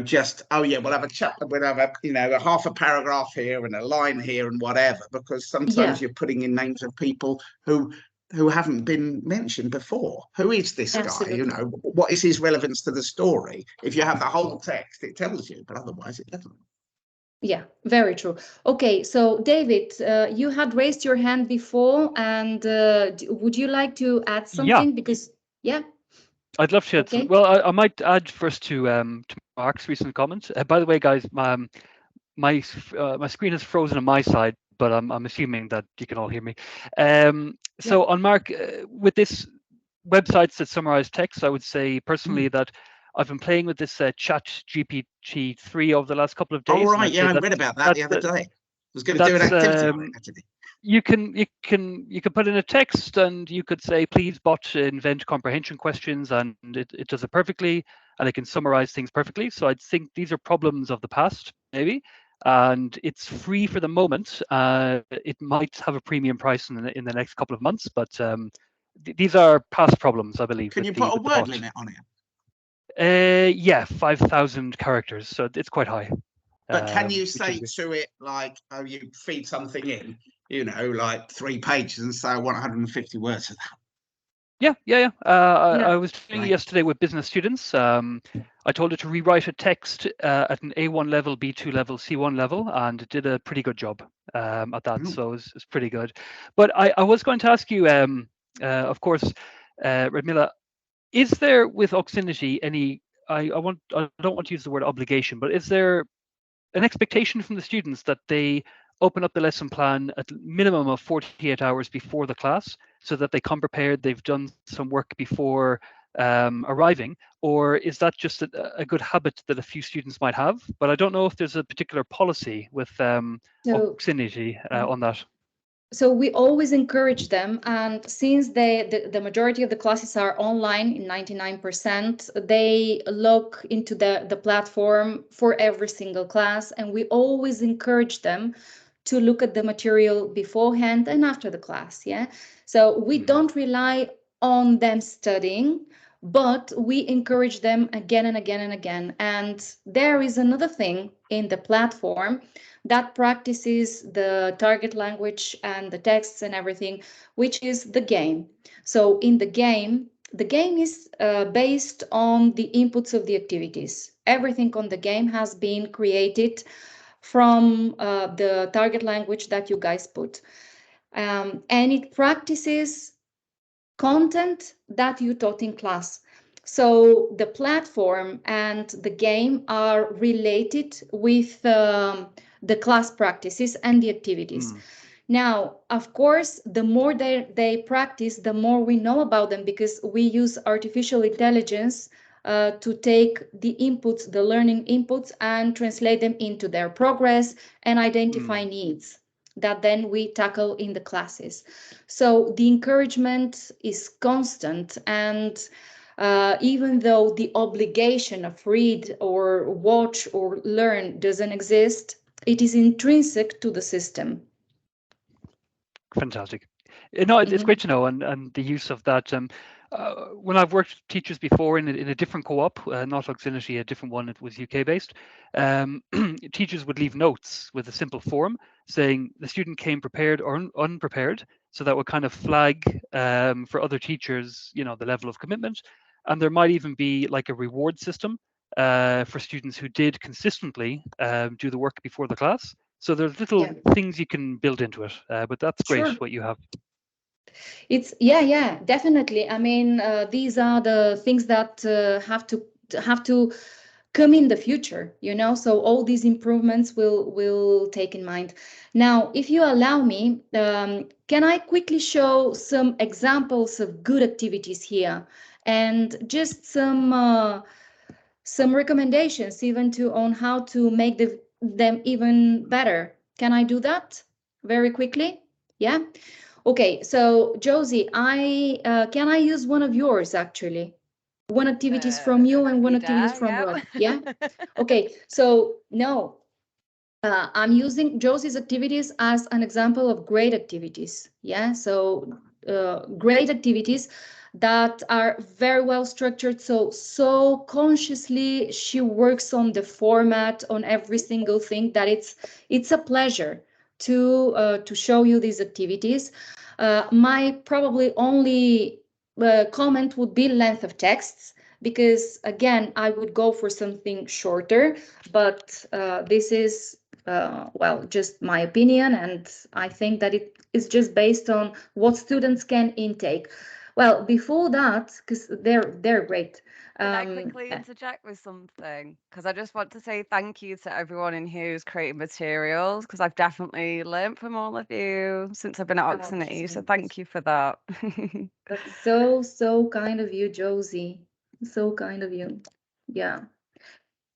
just we'll have a chapter, we'll have a half a paragraph here and a line here and whatever, because sometimes you're putting in names of people who haven't been mentioned before. Who is this guy? What is his relevance to the story? If you have the whole text, it tells you, but otherwise it doesn't. Yeah, very true. Okay, so David, you had raised your hand before, and would you like to add something? Because I'd love to add something. Well, I might add first to Mark's recent comments. By the way, guys, my screen is frozen on my side, but I'm assuming that you can all hear me. So on Mark, with this websites that summarize text, I would say personally that I've been playing with this ChatGPT 3 over the last couple of days. Oh right, I read about that the other day. I was going to do an activity on it actually. You can put in a text and you could say, please bot invent comprehension questions, and it does it perfectly, and it can summarize things perfectly. So I think these are problems of the past, maybe. And it's free for the moment. It might have a premium price in the next couple of months, but these are past problems, I believe. Can you put a word limit on it? 5,000 characters, so it's quite high. But can you say to it like, you feed something in, like 3 pages, and say I want 150 words of that? Yeah. I was doing it yesterday with business students. I told it to rewrite a text at an A1 level, B2 level, C1 level, and it did a pretty good job at that. So it's pretty good. But I was going to ask you, of course, Radmila, is there with Auxinity any I don't want to use the word obligation, but is there an expectation from the students that they open up the lesson plan at minimum of 48 hours before the class, so that they come prepared, they've done some work before arriving? Or is that just a good habit that a few students might have? But I don't know if there's a particular policy with Oxinity on that. So we always encourage them, and since the majority of the classes are online, in 99%, they log into the platform for every single class, and we always encourage them to look at the material beforehand and after the class. Yeah, so we don't rely on them studying, but we encourage them again and again and again. And there is another thing in the platform that practices the target language and the texts and everything, which is the game. So in the game is based on the inputs of the activities. Everything on the game has been created from the target language that you guys put. And it practices content that you taught in class. So the platform and the game are related with the class practices and the activities. Now, of course, the more they practice, the more we know about them, because we use artificial intelligence to take the inputs, the learning inputs, and translate them into their progress and identify needs that then we tackle in the classes. So the encouragement is constant, and even though the obligation of read or watch or learn doesn't exist, it is intrinsic to the system. Fantastic. No, it's great to know, and the use of that. When I've worked with teachers before in a different co-op, not Oxinity, a different one, it was UK based, teachers would leave notes with a simple form saying the student came prepared or unprepared. So that would kind of flag for other teachers, you know, the level of commitment. And there might even be like a reward system for students who did consistently do the work before the class. So there's little things you can build into it, but that's great what you have. It's yeah, definitely. I mean, these are the things that have to come in the future, you know. So all these improvements will take in mind. Now, if you allow me, can I quickly show some examples of good activities here, and just some recommendations even on how to make them even better? Can I do that very quickly? Yeah. Okay, so Josie, can I use one of yours actually? One activity is from you and one activity is from Rob. Yeah. Okay, so no, I'm using Josie's activities as an example of great activities. Yeah, so great activities that are very well structured. So consciously she works on the format, on every single thing, that it's a pleasure to show you these activities. My probably only comment would be length of texts, because again, I would go for something shorter, but this is well, just my opinion, and I think that it is just based on what students can intake. Well, before that, because they're great. Can I quickly interject with something? Because I just want to say thank you to everyone in here who's creating materials, because I've definitely learned from all of you since I've been at Oxinity. So thank you for that. That's so kind of you, Josie. So kind of you. Yeah.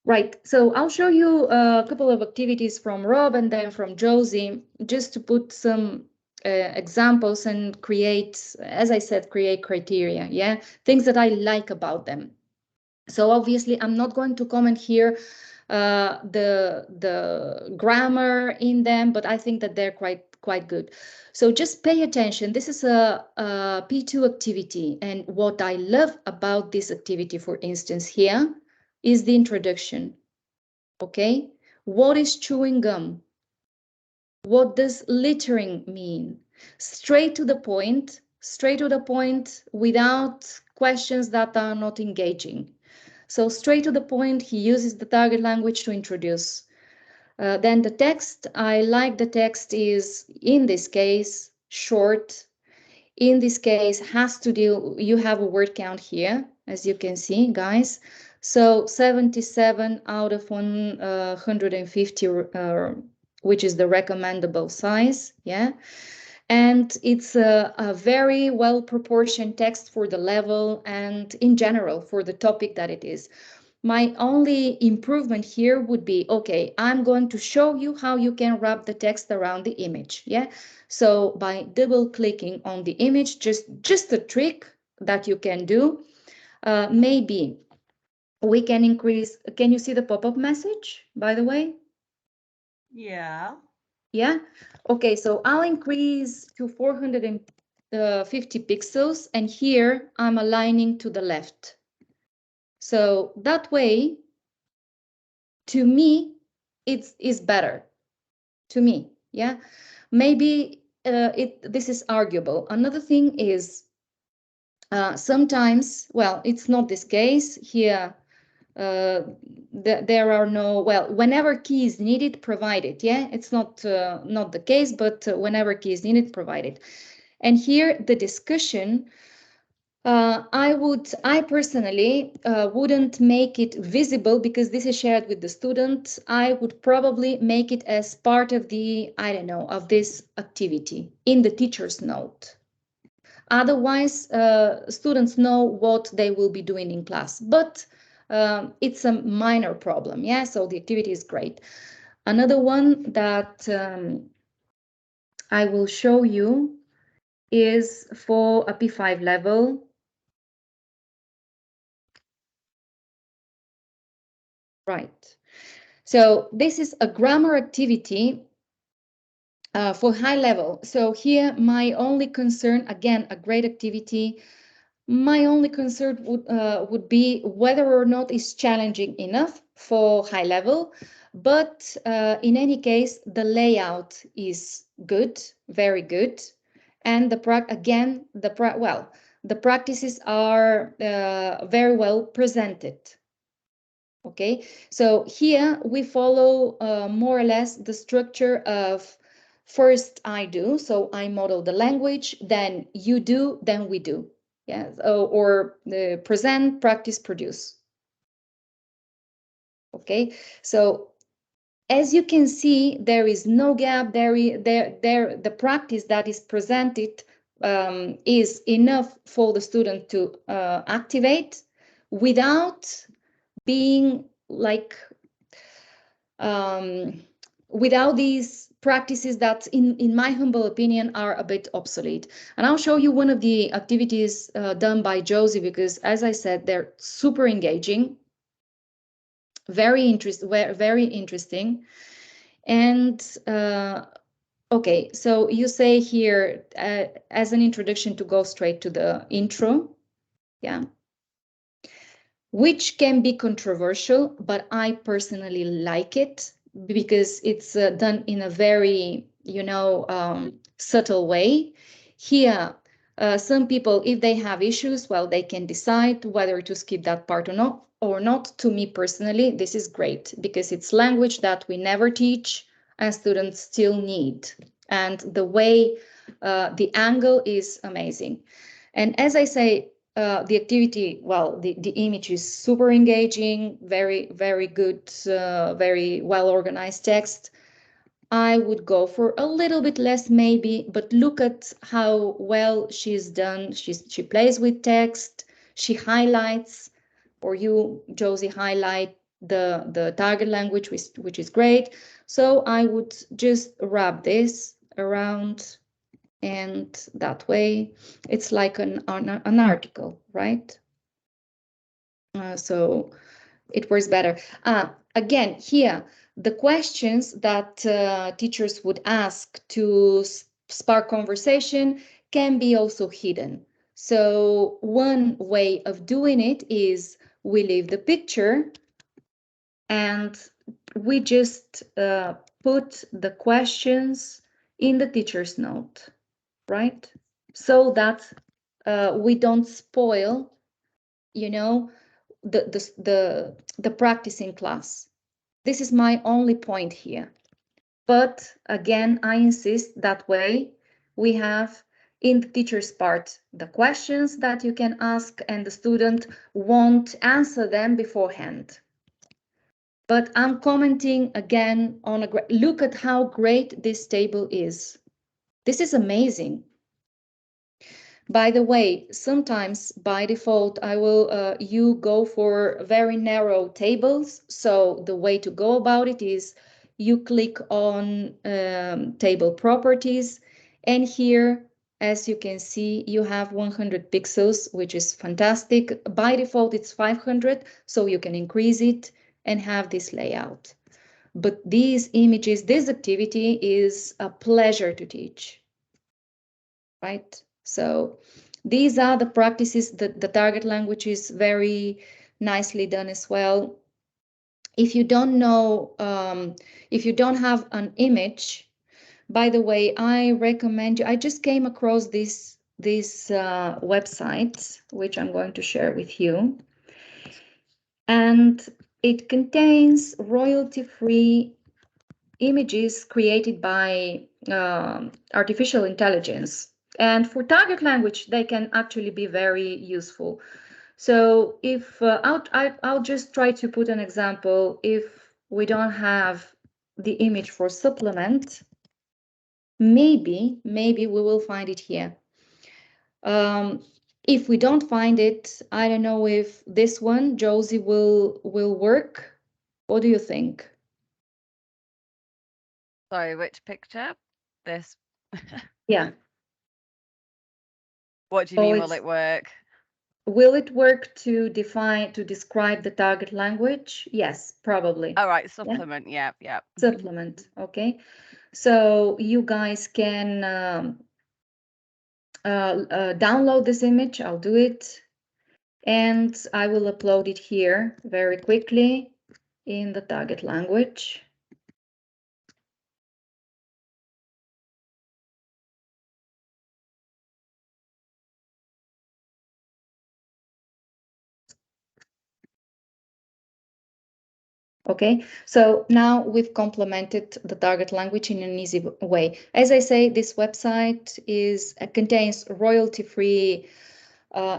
Right. So I'll show you a couple of activities from Rob and then from Josie, just to put some examples and create, as I said, create criteria. Yeah. Things that I like about them. So obviously, I'm not going to comment here the grammar in them, but I think that they're quite good. So just pay attention. This is a P2 activity, and what I love about this activity, for instance, here is the introduction. Okay, what is chewing gum? What does littering mean? Straight to the point without questions that are not engaging. So straight to the point, he uses the target language to introduce. Then the text, I like the text is, in this case, short. In this case, has to deal, you have a word count here, as you can see, guys. So 77 out of 150, which is the recommendable size, yeah. And it's a very well proportioned text for the level and in general for the topic that it is. My only improvement here would be, okay, I'm going to show you how you can wrap the text around the image, yeah? So by double clicking on the image, just a trick that you can do, maybe we can increase, can you see the pop-up message, by the way? Yeah. Yeah, okay, so I'll increase to 450 pixels, and here I'm aligning to the left. So that way, to me, it is better. To me, yeah. Maybe this is arguable. Another thing is sometimes, well, it's not this case here. There are no, well, whenever key is needed, provided. Yeah, it's not the case, but whenever key is needed, provided. And here the discussion, I personally wouldn't make it visible because this is shared with the student. I would probably make it as part of the, I don't know, of this activity in the teacher's note. Otherwise, students know what they will be doing in class, but it's a minor problem, yeah, so the activity is great. Another one that I will show you is for a P5 level. Right. So this is a grammar activity for high level. So here, my only concern, again, a great activity. My only concern would be whether or not it's challenging enough for high level. But in any case, the layout is good, very good. And the practices are very well presented. Okay, so here we follow more or less the structure of first I do, so I model the language, then you do, then we do. Yeah, or present, practice, produce. Okay, so as you can see, there is no gap. The practice that is presented is enough for the student to activate without being like without these practices that in my humble opinion are a bit obsolete. And I'll show you one of the activities done by Josie, because as I said, they're super engaging, very interesting. And okay, so you say here as an introduction to go straight to the intro, yeah, which can be controversial, but I personally like it because it's done in a very, subtle way. Here, some people, if they have issues, well, they can decide whether to skip that part or not. To me personally, this is great because it's language that we never teach and students still need. And the way, the angle is amazing. And as I say, the activity, well, the image is super engaging, very, very good, very well-organized text. I would go for a little bit less maybe, but look at how well she's done. She plays with text, she highlights, or you, Josie, highlight the target language, which is great. So I would just wrap this around, and that way it's like an article, right? So it works better. Again, here, the questions that teachers would ask to spark conversation can be also hidden. So one way of doing it is we leave the picture and we just put the questions in the teacher's note, right? So that we don't spoil, the practice in class. This is my only point here. But again, I insist that way we have in the teacher's part the questions that you can ask, and the student won't answer them beforehand. But I'm commenting again on look at how great this table is. This is amazing. By the way, sometimes by default, you go for very narrow tables. So the way to go about it is you click on table properties, and here, as you can see, you have 100 pixels, which is fantastic. By default, it's 500, so you can increase it and have this layout. But these images, this activity is a pleasure to teach, right? So these are the practices that the target language is very nicely done as well. If you don't know, if you don't have an image, by the way, I recommend you, I just came across this website, which I'm going to share with you. And it contains royalty-free images created by artificial intelligence. And for target language, they can actually be very useful. So if I'll just try to put an example. If we don't have the image for supplement, maybe we will find it here. If we don't find it, I don't know if this one, Josie, will work. What do you think? Sorry, which picture? This. Yeah. What do you mean, will it work? Will it work to describe the target language? Yes, probably. All right, supplement, yeah. Supplement, okay. So you guys can download this image. I'll do it. And I will upload it here very quickly in the target language. Okay, so now we've complemented the target language in an easy way. As I say, this website contains royalty-free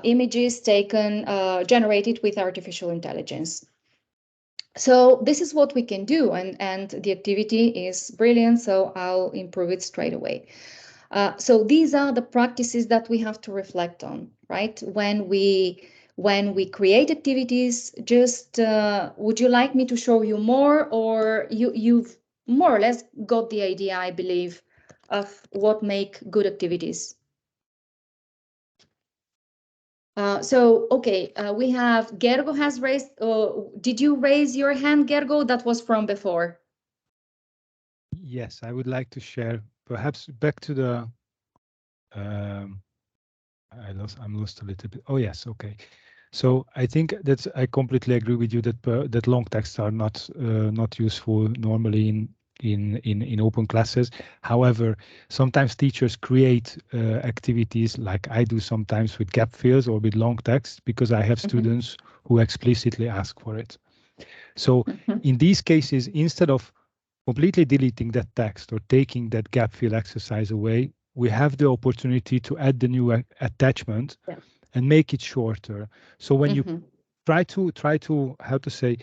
images generated with artificial intelligence. So this is what we can do, and the activity is brilliant, so I'll improve it straight away. So these are the practices that we have to reflect on, right? When we create activities, just would you like me to show you more, or you've more or less got the idea, I believe, of what make good activities? Okay, we have Gergo has raised. Did you raise your hand, Gergo? That was from before. Yes, I would like to share, perhaps back to the. I'm lost a little bit. Oh yes, okay. So I think I completely agree with you that long texts are not useful normally in open classes. However, sometimes teachers create activities like I do sometimes with gap fills or with long text because I have students who explicitly ask for it. So in these cases, instead of completely deleting that text or taking that gap fill exercise away, we have the opportunity to add the new attachment and make it shorter. So when you try to how to say,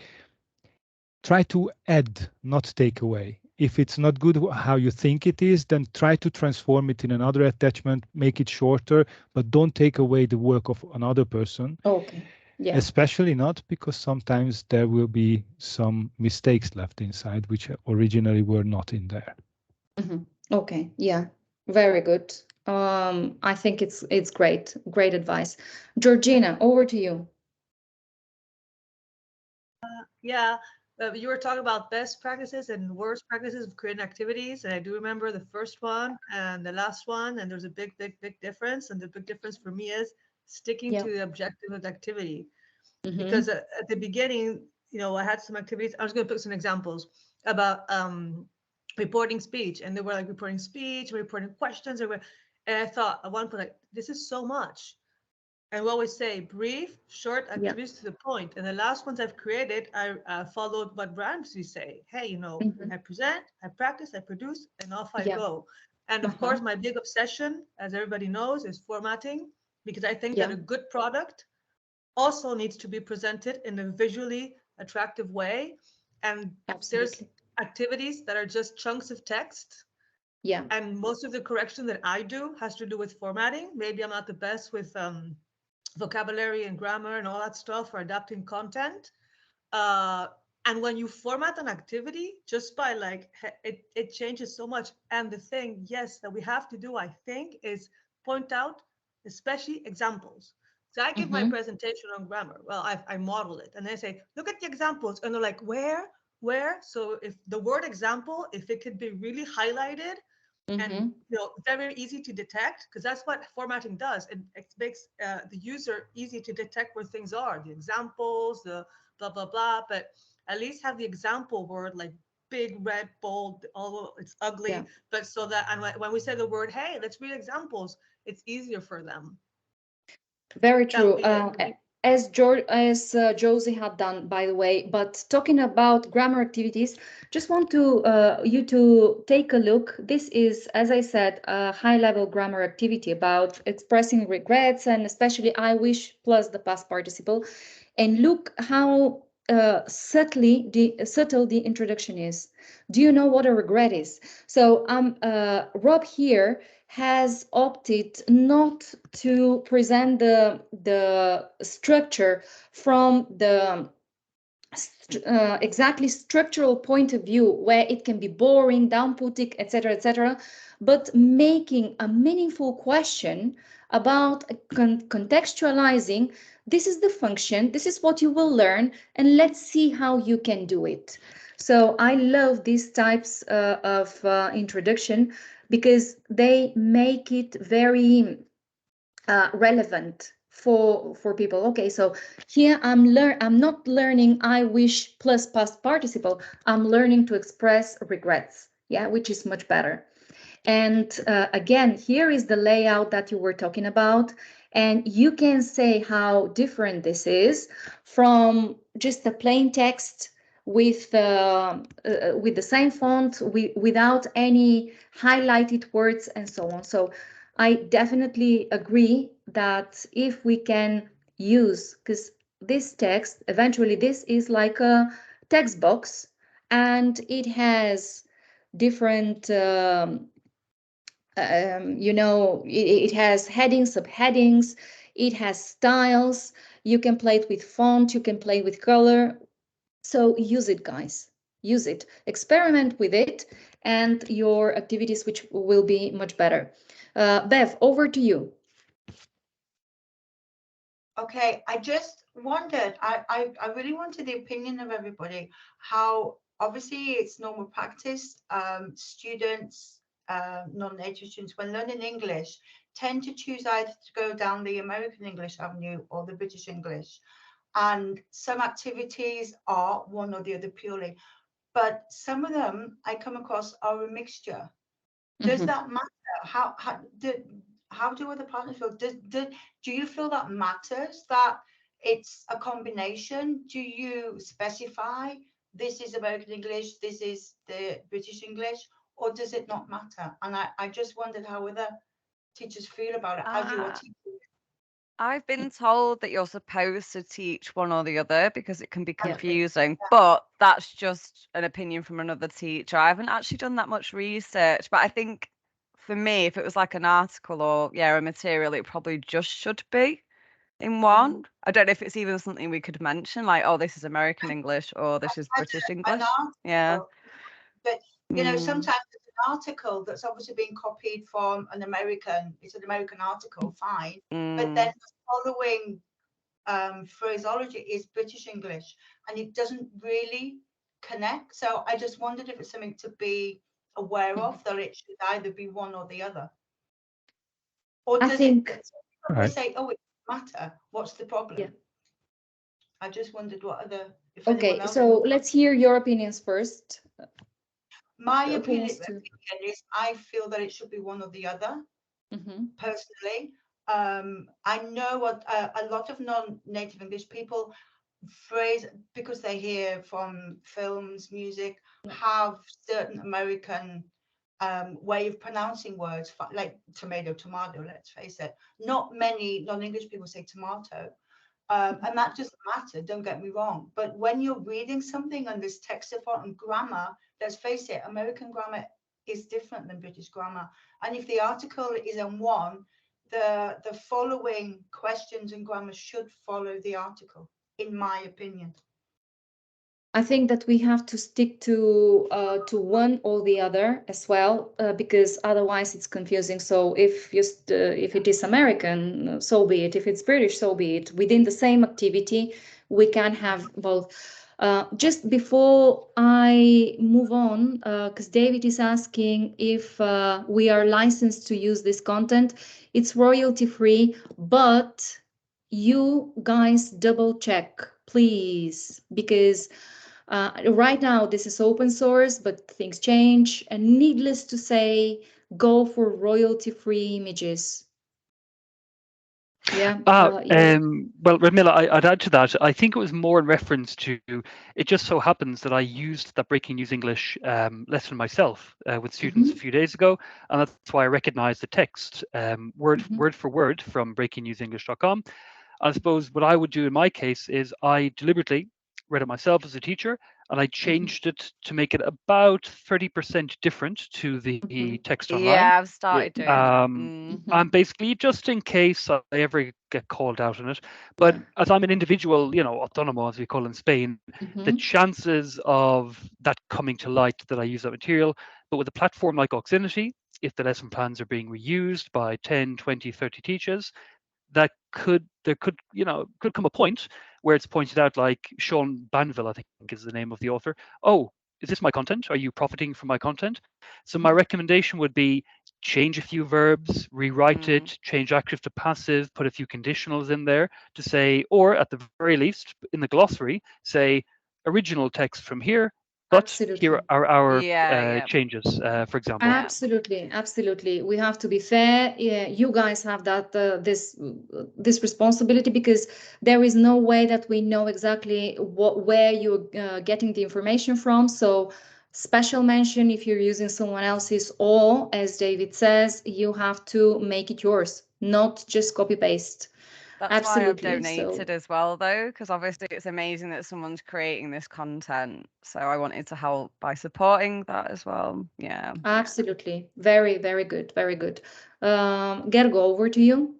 try to add, not take away. If it's not good how you think it is, then try to transform it in another attachment, make it shorter, but don't take away the work of another person. Okay. Yeah. Especially not because sometimes there will be some mistakes left inside which originally were not in there. Okay. Yeah. Very good. I think it's great advice. Georgina, over to you. You were talking about best practices and worst practices of creating activities, and I do remember the first one and the last one, and there's a big difference. And the big difference for me is sticking to the objective of the activity, because at the beginning, I had some activities. I was going to put some examples about reporting speech, and they were like reporting speech, reporting questions, and I thought at one point, like, this is so much. And we always say brief, short activities to the point. And the last ones I've created, I followed what Ramsey say. Hey, I present, I practice, I produce, and off I go. And of course, my big obsession, as everybody knows, is formatting, because I think that a good product also needs to be presented in a visually attractive way. And there's activities that are just chunks of text. Yeah. And most of the correction that I do has to do with formatting. Maybe I'm not the best with vocabulary and grammar and all that stuff for adapting content. And when you format an activity, just by like, it changes so much. And the thing, yes, that we have to do, I think, is point out, especially examples. So I give my presentation on grammar. Well, I model it, and they say, look at the examples. And they're like, where? So if the word example, if it could be really highlighted and very easy to detect, because that's what formatting does. It makes the user easy to detect where things are, the examples, the blah, blah, blah. But at least have the example word like big, red, bold, although it's ugly. But so that, and when we say the word, hey, let's read examples, it's easier for them. Very true. As Josie had done, by the way. But talking about grammar activities, just want to you to take a look. This is, as I said, a high-level grammar activity about expressing regrets, and especially I wish plus the past participle. And look how subtle the introduction is. Do you know what a regret is? So Rob here has opted not to present the structure from the exactly structural point of view, where it can be boring, downputting, etc., but making a meaningful question about contextualizing. This is the function, this is what you will learn, and let's see how you can do it. So I love these types of introduction, because they make it very relevant for people. Okay, so here I'm not learning I wish plus past participle. I'm learning to express regrets, which is much better. And again, here is the layout that you were talking about, and you can say how different this is from just a plain text with the same font, without any highlighted words and so on. So I definitely agree that if we can use, because this text, eventually this is like a text box, and it has different it has headings, subheadings, it has styles. You can play it with font, you can play with color. So use it, guys. Use it. Experiment with it, and your activities which will be much better. Bev, over to you. Okay, I just wondered, I really wanted the opinion of everybody, how obviously it's normal practice, students, non-native students, when learning English, tend to choose either to go down the American English avenue or the British English. And some activities are one or the other purely, but some of them I come across are a mixture. Does that matter? How do other partners feel? Do you feel that matters, that it's a combination? Do you specify this is American English, this is the British English, or does it not matter? And I just wondered how other teachers feel about it. How do you teach it? I've been told that you're supposed to teach one or the other because it can be confusing, but that's just an opinion from another teacher. I haven't actually done that much research, but I think for me, if it was like an article or a material, it probably just should be in one. I don't know if it's even something we could mention, like, oh, this is American English or this is British English. But you know, sometimes it's an article that's obviously being copied from an American, it's an American article, fine. But then the following phraseology is British English, and it doesn't really connect. So I just wondered if it's something to be aware of, that it should either be one or the other. Or does it say, oh, it doesn't matter, what's the problem? I just wondered what other. Okay, so let's hear your opinions first. My opinion is I feel that it should be one or the other, personally. I know what a lot of non-native English people phrase, because they hear from films, music, have certain American way of pronouncing words, like tomato, tomato, let's face it. Not many non-English people say tomato. And that doesn't matter, don't get me wrong. But when you're reading something and there's text and grammar, let's face it, American grammar is different than British grammar. And if the article is on one, the following questions and grammar should follow the article, in my opinion. I think that we have to stick to one or the other as well, because otherwise it's confusing. So if it is American, so be it. If it's British, so be it. Within the same activity, we can have both. Just before I move on, because David is asking if we are licensed to use this content. It's royalty free, but you guys double check, please, because right now this is open source, but things change, and needless to say, go for royalty free images. Yeah. Well, Radmila, I'd add to that. I think it was more in reference to, it just so happens that I used that Breaking News English lesson myself with students a few days ago, and that's why I recognized the text word for word from breakingnewsenglish.com. I suppose what I would do in my case is I deliberately read it myself as a teacher, and I changed it to make it about 30% different to the text online. Yeah, I've started doing that. And basically, just in case I ever get called out on it. But as I'm an individual, autónomo, as we call in Spain, the chances of that coming to light that I use that material, but with a platform like Auxinity, if the lesson plans are being reused by 10, 20, 30 teachers, there could come a point where it's pointed out, like Sean Banville, I think is the name of the author. Oh, is this my content? Are you profiting from my content? So my recommendation would be change a few verbs, rewrite it, change active to passive, put a few conditionals in there to say, or at the very least in the glossary, say original text from here, but here are our changes, for example. Absolutely. We have to be fair. Yeah, you guys have that this responsibility, because there is no way that we know exactly where you're getting the information from. So special mention if you're using someone else's, or as David says, you have to make it yours, not just copy paste. That's why I've donated as well, though, because obviously it's amazing that someone's creating this content. So I wanted to help by supporting that as well. Yeah. Absolutely. Very, very good. Very good. Gergo, over to you.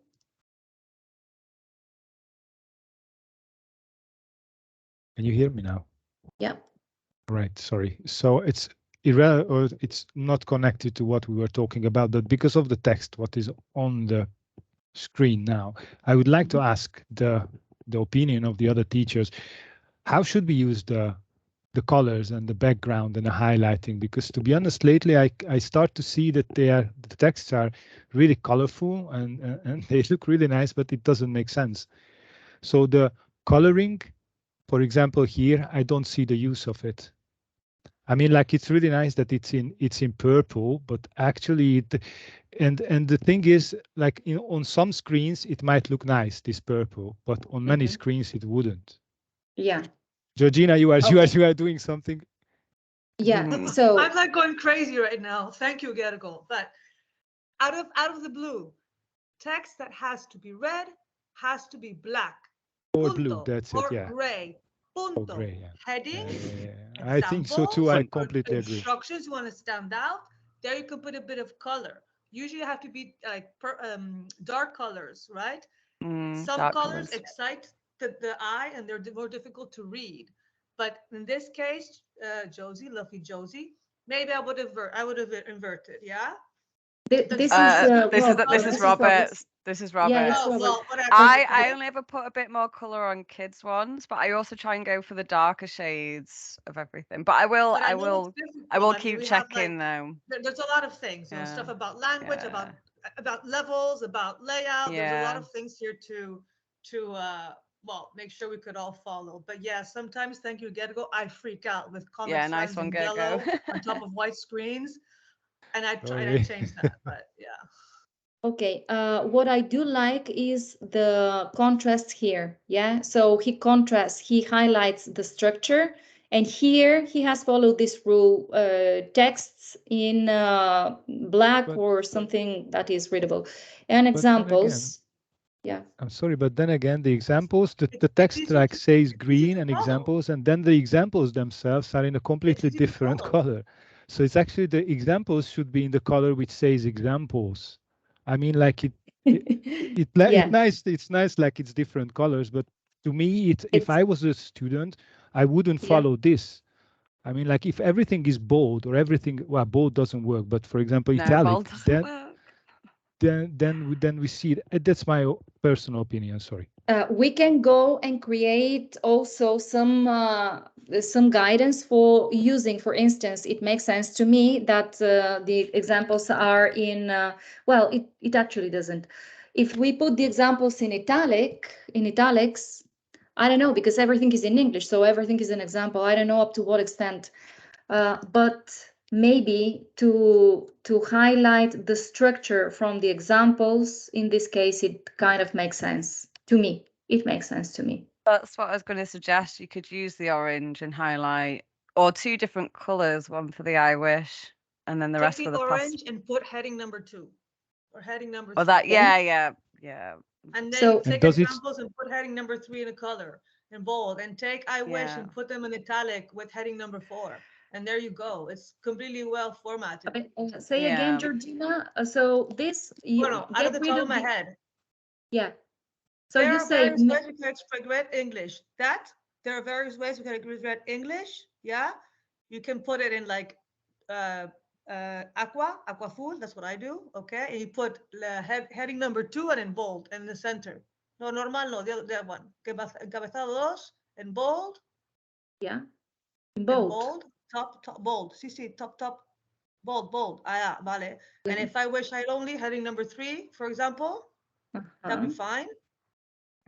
Can you hear me now? Yeah. Right. Sorry. So it's it's not connected to what we were talking about, but because of the text, what is on the screen now, I would like to ask the opinion of the other teachers. How should we use the colors and the background and the highlighting? Because to be honest, lately I start to see that the texts are really colorful and they look really nice, but it doesn't make sense. So the coloring, for example, here I don't see the use of it. I mean, like, it's really nice that it's in purple, but actually and the thing is, like, on some screens it might look nice, this purple, but on many screens it wouldn't. Yeah. Georgina, you are doing something. Yeah. So I'm like going crazy right now. Thank you, Gergo. But out of the blue, text that has to be red has to be black. Or blue, that's it. Yeah. Or gray. Punto. Or gray, yeah. Headings. Yeah. I think so too. I completely agree. Instructions you want to stand out. There you can put a bit of color. Usually have to be like dark colors, right? Some colors excite the eye and they're more difficult to read. But in this case, Josie, lovely Josie, maybe I would have inverted, yeah? This is Robert. This is Robert. Yeah, well, I only ever put a bit more color on kids ones, but I also try and go for the darker shades of everything. But I will keep checking though. There's a lot of things, stuff about language, about levels, about layout. There's a lot of things here to make sure we could all follow. But yeah, sometimes, thank you, Gergo, I freak out with comments nice one, yellow on top of white screens. And I try to change that, but yeah. Okay, what I do like is the contrast here. Yeah, so he highlights the structure And here he has followed this rule, texts in black or something that is readable. And examples, yeah. I'm sorry, but then again, the examples, the text like says green and examples, and then the examples themselves are in a completely different color. So it's actually the examples should be in the color which says examples. I mean, like it's nice, like it's different colors, but to me, if I was a student, I wouldn't follow this. I mean, like if everything is bold or everything, well, bold doesn't work, but for example, italic, then we see it. That's my personal opinion. Sorry. We can go and create also some guidance for using. For instance, it makes sense to me that the examples are in. Well, it actually doesn't. If we put the examples in italics, I don't know, because everything is in English, so everything is an example. I don't know up to what extent, but maybe to highlight the structure from the examples, in this case, it kind of makes sense to me. It makes sense to me. That's what I was going to suggest. You could use the orange and highlight, or two different colors, one for the I wish, and then the rest of the orange and put heading number 2 or heading number 3. Oh, that, yeah. And then take examples and put heading number 3 in a color in bold, and take I wish and put them in italic with heading number 4. And there you go. It's completely well formatted. Say again, Georgina. So this, out of the top of my head. Yeah. So there you say various ways we can express English. There are various ways we can express English. Yeah. You can put it in like aqua full. That's what I do. Okay. And you put heading number 2 and in bold and in the center. No, normal, no, the other one. Encabezado 2 in bold. Yeah. In bold. Top, bold. See, top, bold. Vale. And if I wish I'd only, heading number 3, for example, that'd be fine.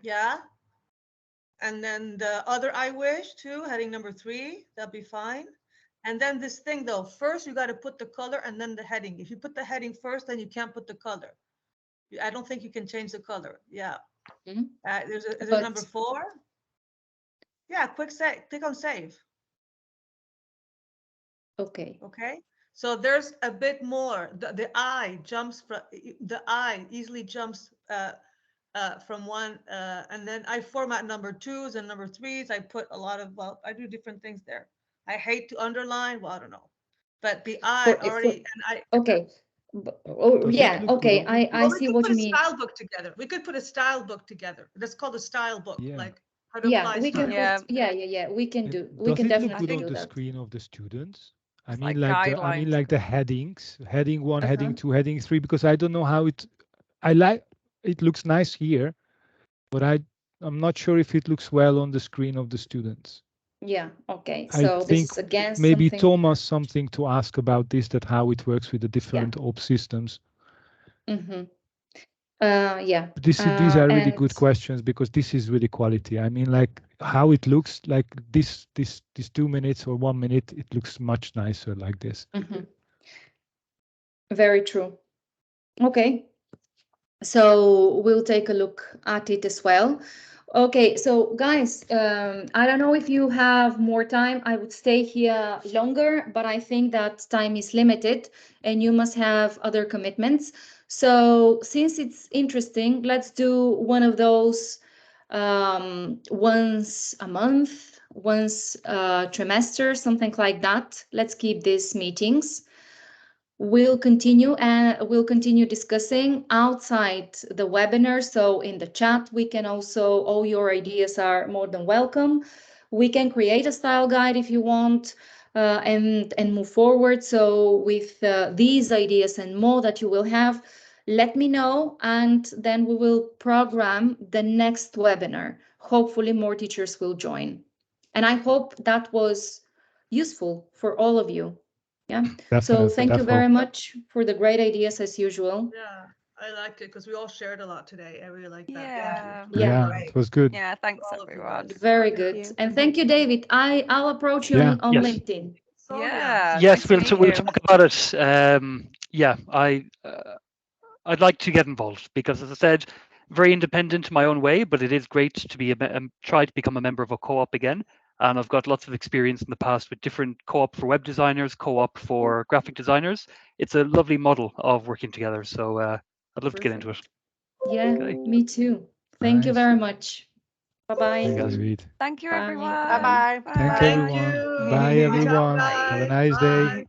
Yeah. And then the other I wish too, heading number 3, that'd be fine. And then this thing though, first you got to put the color and then the heading. If you put the heading first, then you can't put the color. I don't think you can change the color. Yeah. Is there number 4? Yeah, click on save. Okay. So there's a bit more. The eye easily jumps from one, and then I format number 2s and number 3s. I put a lot of, I do different things there. I hate to underline. Well, I don't know, but the eye already. Okay. Okay. I see what you mean. Style book together. We could put a style book together. That's called a style book. Yeah. Like how to apply we can. We can do. We can definitely do that. Does it look good on the screen of the students? I mean, like the headings, heading 1, heading 2, heading 3, because I don't know how it. It looks nice here, but I'm not sure if it looks well on the screen of the students. Yeah. Okay. So I think this again. Maybe Thomas something to ask about this, that how it works with the different OP systems. Yeah. These are really good questions, because this is really quality. I mean, like how it looks like this 2 minutes or 1 minute, it looks much nicer like this. Very true. Okay. So we'll take a look at it as well. Okay, so guys, I don't know if you have more time. I would stay here longer, but I think that time is limited and you must have other commitments. So since it's interesting, let's do one of those once a month, once a trimester, something like that. Let's keep these meetings. We'll continue discussing outside the webinar. So in the chat, we can also, all your ideas are more than welcome. We can create a style guide if you want, and move forward. So with these ideas and more that you will have, let me know, and then we will program the next webinar. Hopefully more teachers will join. And I hope that was useful for all of you. Yeah. So thank you very much for the great ideas as usual. Yeah, I liked it because we all shared a lot today. I really like that. Yeah, it was good. Yeah, thanks everyone. Very good. And thank you, David. I'll approach you on LinkedIn. Yes, we'll talk about it. I'd like to get involved because, as I said, very independent in my own way, but it is great to be try to become a member of a co-op again. and I've got lots of experience in the past with different co-op for web designers, co-op for graphic designers. It's a lovely model of working together. So I'd love to get into it. Yeah, me too. Thank you very much. Bye-bye. Thank you, everyone. Bye-bye. Thank Bye. everyone. Bye, everyone. Have a nice day.